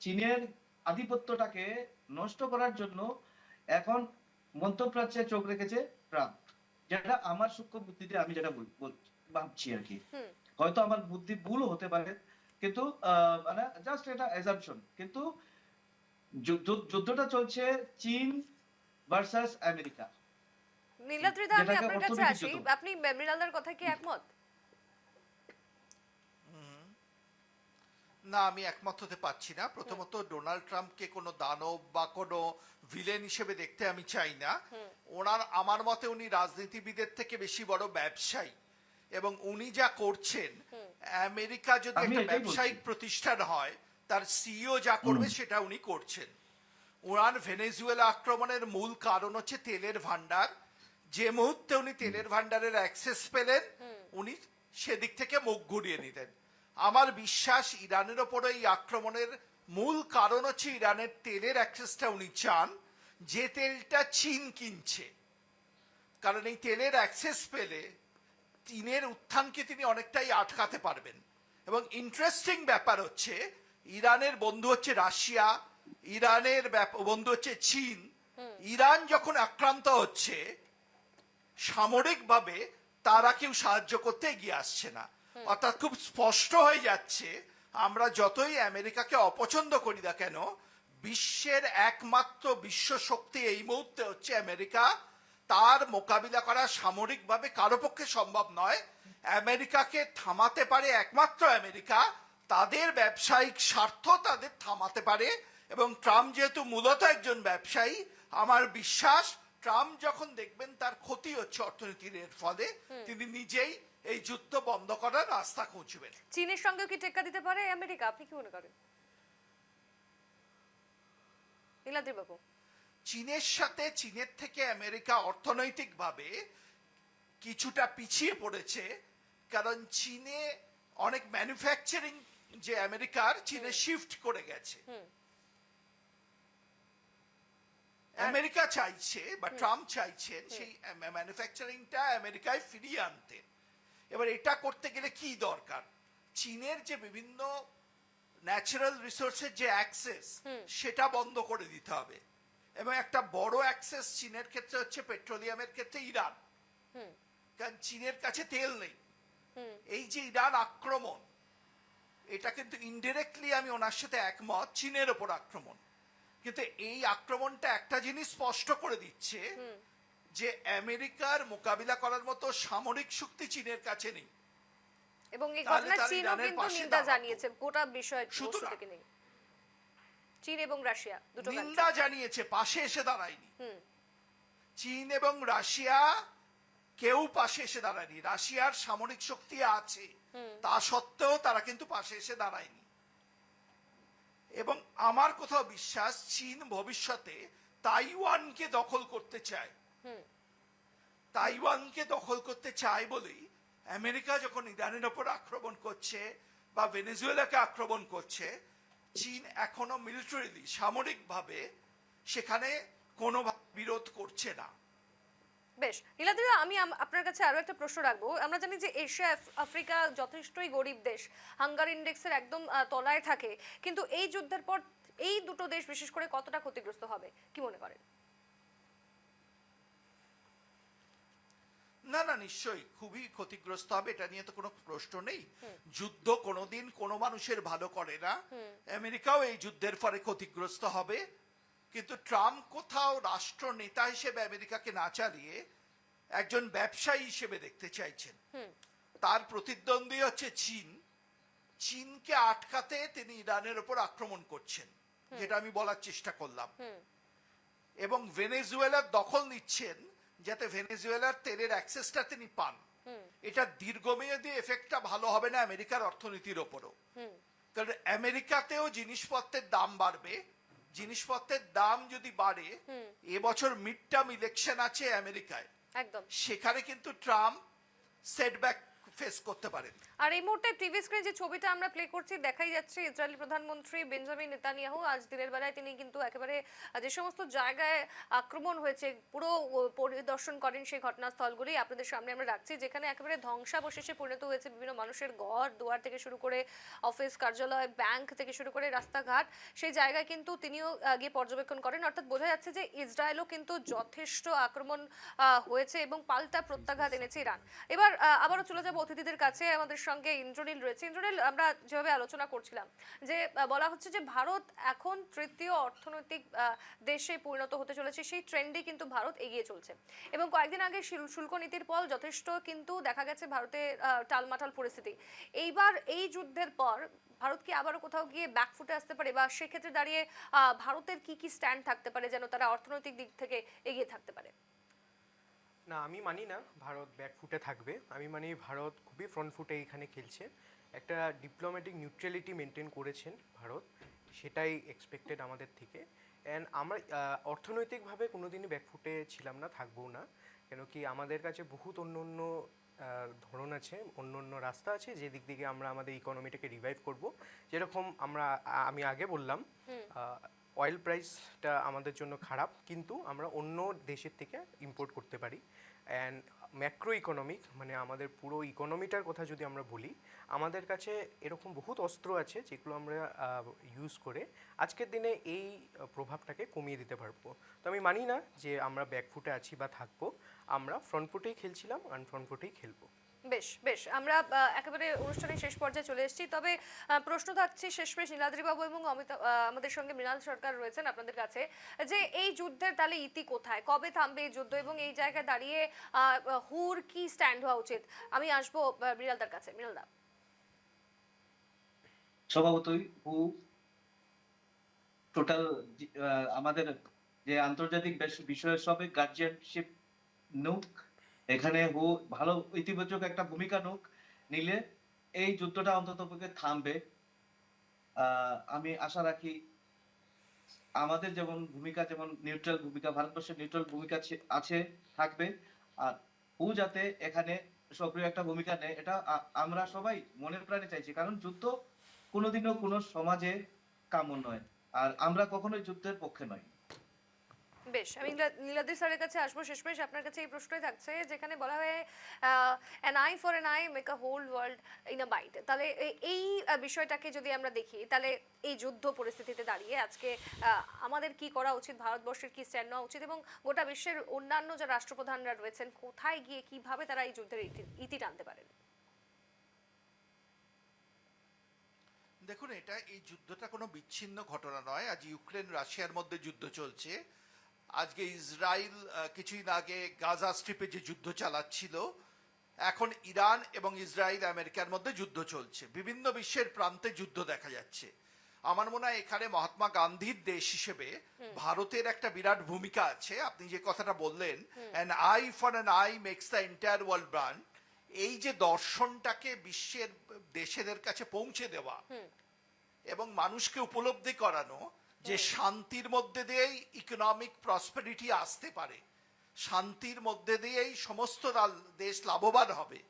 চীনের আধিপত্যটাকে নষ্ট করার জন্য এখন মধ্যপ্রাচ্যে চোখ রেখেছে ট্রাম্প, যেটা আমার সূক্ষ্ম বুদ্ধিতে আমি যেটা ভাবছি আর কি। হয়তো আমার বুদ্ধি ভুলও হতে পারে, কিন্তু মানে জাস্ট এটা অ্যাজাম্পশন। কিন্তু যুদ্ধটা চলছে চীন ভার্সাস আমেরিকা। নীলাদ্রিদা, আমি আপনার কাছে আসি। আপনি মৃণালদার কথায় কি একমত? না, আমি একমত হতে পারছি না। প্রথমত ডোনাল্ড ট্রাম্পকে কোনো দানব বা কোনো ভিলেন হিসেবে দেখতে আমি চাই না। আমার মতে উনি রাজনীতিবিদের থেকে বেশি বড় ব্যবসায়ী, এবং উনি যা করছেন, আমেরিকা যদি একটা ব্যবসায়িক প্রতিষ্ঠান হয়, তার সিইও যা করবে সেটা উনি করছেন। ওনার ভেনেজুয়েলা আক্রমণের মূল কারণ হচ্ছে তেলের ভান্ডার। যে মুহূর্তে উনি তেলের ভান্ডারের অ্যাক্সেস পেলেন, উনি সেদিক থেকে মুখ ঘুরিয়ে নিলেন। আমার বিশ্বাস ইরানের ওপরে এই আক্রমণের মূল কারণ হচ্ছে ইরানের তেলের অ্যাক্সেসটা উনি চান, যে তেলটা চীন কিনছে। কারণ এই তেলের অ্যাক্সেস পেলে চীনের উত্থানকে তিনি অনেকটাই আটকাতে পারবেন। এবং ইন্টারেস্টিং ব্যাপার হচ্ছে ইরানের বন্ধু হচ্ছে রাশিয়া, ইরানের বন্ধু হচ্ছে চীন। ইরান যখন আক্রান্ত হচ্ছে সামরিকভাবে তারা কেউ সাহায্য করতে এগিয়ে আসছে না। অর্থাৎ খুব স্পষ্ট হয়ে যাচ্ছে আমরা যতই আমেরিকাকে অপছন্দ করি না কেন, বিশ্বের একমাত্র বিশ্ব শক্তি এই মুহূর্তে হচ্ছে আমেরিকা। তার মোকাবিলা করা সামরিকভাবে কারো পক্ষে সম্ভব নয়। আমেরিকাকে থামাতে পারে একমাত্র আমেরিকা, তাদের ব্যবসায়িক স্বার্থ তাদের থামাতে পারে। এবং ট্রাম্প যেহেতু মূলত একজন ব্যবসায়ী, আমার বিশ্বাস ট্রাম্প যখন দেখবেন তার ক্ষতি হচ্ছে অর্থনীতির এর ফলে, তিনি নিজেই এই যুদ্ধ বন্ধ করার রাস্তা খুঁজবেন। চীনের সঙ্গেও কি টেক্কা দিতে পারে আমেরিকা, আপনি কি মনে করেন নীলাদ্রি বাবু? চীনের সাথে, চীনের থেকে আমেরিকা অর্থনৈতিকভাবে কিছুটা পিছিয়ে পড়েছে, কারণ চীনে অনেক ম্যানুফ্যাকচারিং যে আমেরিকার চীনে শিফট করে গেছে। আমেরিকা চাইছে বা ট্রাম্প চাইছেন সেই ম্যানুফ্যাকচারিংটা আমেরিকায় ফিরিয়ে আনতে। এবার এটা করতে গেলে কি দরকার? চীনের যে বিভিন্ন ন্যাচারাল রিসোর্সের যে অ্যাক্সেস সেটা বন্ধ করে দিতে হবে। এবং একটা বড় অ্যাক্সেস চীনের ক্ষেত্রে হচ্ছে পেট্রোলিয়ামের ক্ষেত্রে ইরান, কারণ চীনের কাছে তেল নেই। এই যে ইরান আক্রমণ, এটা কিন্তু ইনডিরেক্টলি আমি ওনার সাথে একমত, চীনের ওপর আক্রমণ। কিন্তু এই আক্রমণটা একটা জিনিস স্পষ্ট করে দিচ্ছে যে আমেরিকার মোকাবিলা করার মতো সামরিক শক্তি চীনের কাছে নেই। এবং এই তাহলে ঘটনায় তারা চীনও ইরানের কিন্তু পাশে নিন্দা দাঁড়াতো। জানিয়েছে গোটা বিষয় বস্তু সুতরাং থেকে নেই। চীন এবং রাশিয়া দুটো নিন্দা জানিয়েছে, পাশে এসে দাঁড়ায়নি। চীন এবং রাশিয়া কেউ পাশে এসে দাঁড়ায়নি। রাশিয়ার সামরিক শক্তি আছে, তা সত্ত্বেও তারা কিন্তু পাশে এসে দাঁড়ায়নি। এবং আমার কোথাও বিশ্বাস চীন ভবিষ্যতে তাইওয়ানকে দখল করতে চায়। তাইওয়ানকে দখল করতে চায় বলেই আমেরিকা যখন ইরানের ওপর আক্রমণ করছে বা ভেনেজুয়েলাকে আক্রমণ করছে, চীন এখনো মিলিটারিলি সামরিকভাবে সেখানে কোনো বিরোধ করছে না। বেশ নীলাদ্রি, আমি আপনার কাছে আরো একটা প্রশ্ন রাখবো। আমরা জানি যে এশিয়া আফ্রিকা যথেষ্টই গরিব দেশ, হাঙ্গার ইন্ডেক্সের একদম তলায় থাকে, কিন্তু এই যুদ্ধের পর এই দুটো দেশ বিশেষ করে কতটা ক্ষতিগ্রস্ত হবে কি মনে করেন? না না, নিশ্চয়ই খুবই ক্ষতিগ্রস্ত হবে, এটা নিয়ে তো কোনো প্রশ্ন নেই। যুদ্ধ কোনোদিন কোনো মানুষের ভালো করে না। আমেরিকাও এই যুদ্ধের ফলে ক্ষতিগ্রস্ত হবে। কিন্তু ট্রাম্প কোথাও রাষ্ট্র নেতা হিসেবে আমেরিকাকে না চালিয়ে একজন ব্যবসায়ী হিসেবে দেখতে চাইছেন। তার প্রতিদ্বন্দ্বী হচ্ছে চীন। চীনকে আটকাতে তিনি ইরানের উপর আক্রমণ করছেন, যেটা আমি বলার চেষ্টা করলাম। এবং ভেনেজুয়েলার দখল নিচ্ছেন যাতে ভেনেজুয়েলার তেলের অ্যাক্সেসটা তিনি পান। এটা দীর্ঘমেয়াদী এফেক্টটা ভালো হবে না আমেরিকার অর্থনীতির ওপরও। কারণ আমেরিকাতেও জিনিসপত্রের দাম বাড়বে। জিনিসপত্রের দাম যদি বাড়ে, এবছর মিড টার্ম ইলেকশন আছে আমেরিকায়, একদম সেখানে কিন্তু ট্রাম্প সেটব্যাক ফেস করতে পারেন। আর এই মুহূর্তে টিভি স্ক্রিনে যে ছবিটা আমরা প্লে করছি দেখাই যাচ্ছে ইসরায়েলি প্রধানমন্ত্রী বেঞ্জামিন নেতানিয়াহু আজ দিনের বেলায় তিনি কিন্তু একেবারে যে সমস্ত জায়গায় আক্রমণ হয়েছে পুরো পরিদর্শন করেন সেই ঘটনাস্থলগুলি আপনাদের সামনে আমরা রাখছি, যেখানে একেবারে ধ্বংসাবশেষে পরিণত হয়েছে বিভিন্ন মানুষের ঘর দুয়ার থেকে শুরু করে অফিস কার্যালয় ব্যাংক থেকে শুরু করে রাস্তাঘাট। সেই জায়গায় কিন্তু তিনিও গিয়ে পর্যবেক্ষণ করেন। অর্থাৎ বোঝা যাচ্ছে যে ইসরায়েলও কিন্তু যথেষ্ট আক্রমণ হয়েছে এবং পাল্টা প্রত্যাঘাত এনেছে ইরান। এবার আবারও চলে যাবো অতিথিদের কাছে। আমাদের সঙ্গে ইন্দ্রনীল রয়েছে। ইন্দ্রনীল, আমরা যেভাবে আলোচনা করছিলাম যে বলা হচ্ছে যে ভারত এখন তৃতীয় অর্থনৈতিক দেশে পরিণত হতে চলেছে, সেই ট্রেন্ডে কিন্তু ভারত এগিয়ে চলছে। এবং কয়েকদিন আগে শুল্ক নীতির ফল যথেষ্ট কিন্তু দেখা গেছে ভারতের টালমাটাল পরিস্থিতি। এইবার এই যুদ্ধের পর ভারত কি আবারও কোথাও গিয়ে ব্যাকফুটে আসতে পারে, বা সেক্ষেত্রে দাঁড়িয়ে ভারতের কি কি স্ট্যান্ড থাকতে পারে যেন তারা অর্থনৈতিক দিক থেকে এগিয়ে থাকতে পারে? না, আমি মানি না ভারত ব্যাকফুটে থাকবে। আমি মানি ভারত খুবই ফ্রন্ট ফুটে এখানে খেলছে। একটা ডিপ্লোম্যাটিক নিউট্রালিটি মেনটেন করেছেন ভারত, সেটাই এক্সপেক্টেড আমাদের থেকে। অ্যান্ড আমরা অর্থনৈতিকভাবে কোনোদিনই ব্যাকফুটে ছিলাম না, থাকবও না। কেন কি আমাদের কাছে বহুত অন্য অন্য ধরন আছে, অন্য অন্য রাস্তা আছে যে দিক থেকে আমরা আমাদের ইকোনমিটাকে রিভাইভ করব। যেরকম আমি আগে বললাম, অয়েল প্রাইসটা আমাদের জন্য খারাপ, কিন্তু আমরা অন্য দেশের থেকে ইম্পোর্ট করতে পারি। অ্যান্ড ম্যাক্রো ইকোনমিক মানে আমাদের পুরো ইকোনমিটার কথা যদি আমরা বলি, আমাদের কাছে এরকম বহুত অস্ত্র আছে যেগুলো আমরা ইউজ করে আজকের দিনে এই প্রভাবটাকে কমিয়ে দিতে পারবো। তো আমি মানি না যে আমরা ব্যাকফুটে আছি বা থাকবো, আমরা ফ্রন্ট ফুটেই খেলছিলাম, আর ফ্রন্ট ফুটেই খেলবো। বেশ বেশ, আমরা একেবারে অনুষ্ঠানের শেষ পর্যায়ে চলে এসেছি। তবে প্রশ্ন থাকছে শেষমেশ নীলাদ্রি বাবু এবং আমাদের সঙ্গে মৃণাল সরকার রয়েছেন আপনাদের কাছে, যে এই যুদ্ধের তাহলে ইতি কোথায়, কবে থামবে এই যুদ্ধ, এবং এই জায়গায় দাঁড়িয়ে হুর কি স্ট্যান্ড হওয়া উচিত? আমি আসবো মৃণালদার কাছে। মৃণালদা। স্বভাবতই হু টোটাল আমাদের যে আন্তর্জাতিক বিষয়ের সবে গার্জিয়ানশিপ নুক, এখানে হু ভালো ইতিবাচক একটা ভূমিকা নুক, নিলে এই যুদ্ধটা অন্তত পক্ষে থামবে। আমি আশা রাখি আমাদের যেমন ভূমিকা, যেমন নিউট্রাল ভূমিকা, ভারতবর্ষের নিউট্রাল ভূমিকা আছে, থাকবে, আর হু যাতে এখানে সক্রিয় একটা ভূমিকা নেয়, এটা আমরা সবাই মনের প্রাণে চাইছি। কারণ যুদ্ধ কোনোদিনও কোনো সমাজে কাম্য নয়, আর আমরা কখনোই যুদ্ধের পক্ষে নয়। বেশ, আমি নীলাদ্রি স্যারের কাছে আসবো। শেষমেশ আপনার কাছে এই প্রশ্নই থাকছে, যেখানে বলা হয় an eye for an eye make a whole world in a bite. তাহলে এই বিষয়টাকে যদি আমরা দেখি, তাহলে এই যুদ্ধ পরিস্থিতিতে দাঁড়িয়ে আজকে আমাদের কি করা উচিত, ভারতবর্ষের কি স্ট্যান্ড নেওয়া উচিত, এবং গোটা বিশ্বের অন্যান্য যে রাষ্ট্রপ্রধানরা রয়েছেন কোথায় গিয়ে কিভাবে তারা এই যুদ্ধের ইতি টানতে পারেন? দেখুন, এই যুদ্ধটা কোনো বিচ্ছিন্ন ঘটনা নয়। আজ ইউক্রেন রাশিয়ার মধ্যে যুদ্ধ চলছে, আজকে ইসরায়েল কিছুদিন আগে গাজা স্ট্রিপে যে যুদ্ধ চালাচ্ছিল, এখন ইরান এবং ইসরায়েল আমেরিকার মধ্যে যুদ্ধ চলছে, বিভিন্ন বিশ্বের প্রান্তে যুদ্ধ দেখা যাচ্ছে। আমার মনে হয় এখানে মহাত্মা গান্ধীর দেশ হিসেবে ভারতের একটা বিরাট ভূমিকা আছে। আপনি যে কথাটা বললেন, an eye for an eye makes the entire world blind, এই যে দর্শনটাকে বিশ্বের দেশেদের কাছে পৌঁছে দেওয়া এবং মানুষকে উপলব্ধি করানো যে শান্তির মধ্যে দিয়েই ইকোনমিক প্রসপেরিটি আসতে পারে, শান্তির মধ্যে দিয়েই সমস্ত দেশ লাভবান হবে,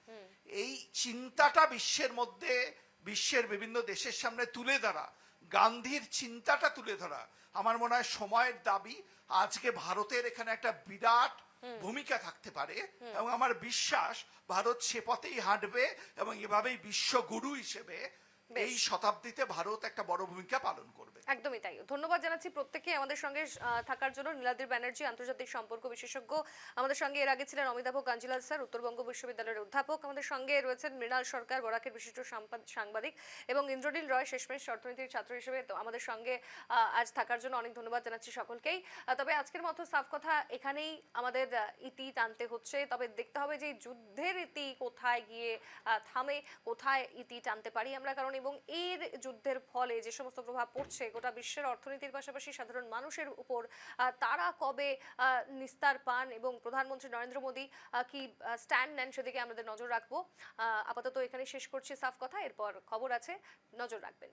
এই চিন্তাটা বিশ্বের মধ্যে, বিশ্বের বিভিন্ন দেশের সামনে তুলে ধরা, গান্ধীর চিন্তাটা তুলে ধরা আমার মনে হয় সময়ের দাবি। আজকে ভারতের এখানে একটা বিরাট ভূমিকা থাকতে পারে, এবং আমার বিশ্বাস ভারত সে পথেই হাঁটবে, এবং এভাবেই বিশ্বগুরু হিসেবে এই শতাব্দীতে ভারত একটা বড় ভূমিকা পালন করবে। একদমই তাই। ধন্যবাদ জানাচ্ছি প্রত্যেককে আমাদের সঙ্গে থাকার জন্য। নীলাদ্রি ব্যানার্জি, আন্তর্জাতিক সম্পর্ক বিশেষজ্ঞ, আমাদের সঙ্গে এর আগে ছিলেন অমিতাভ কাঞ্জিলাল স্যার, উত্তরবঙ্গ বিশ্ববিদ্যালয়ের অধ্যাপক, আমাদের সঙ্গে রয়েছেন মৃণাল সরকার, বরাকের বিশিষ্ট সাংবাদিক, এবং ইন্দ্রনীল রয়, শেষমেশ অর্থনীতির ছাত্র হিসেবে। তো আমাদের সঙ্গে আজ থাকার জন্য অনেক ধন্যবাদ জানাচ্ছি সকলকেই। তবে আজকের মতো সাফ কথা এখানেই আমাদের ইতি টানতে হচ্ছে। তবে দেখতে হবে যে যুদ্ধের ইতি কোথায় গিয়ে থামে, কোথায় ইতি টানতে পারি আমরা। কারণ এবং এর যুদ্ধের ফলে যে সমস্ত প্রভাব পড়ছে গোটা বিশ্বের অর্থনীতির পাশাপাশি সাধারণ মানুষের উপর, তারা কবে নিস্তার পান এবং প্রধানমন্ত্রী নরেন্দ্র মোদী কি স্ট্যান্ড নেন সেদিকে আমাদের নজর রাখবো। আপাতত এখানে শেষ করছি সাফ কথা, এরপর খবর আছে, নজর রাখবেন।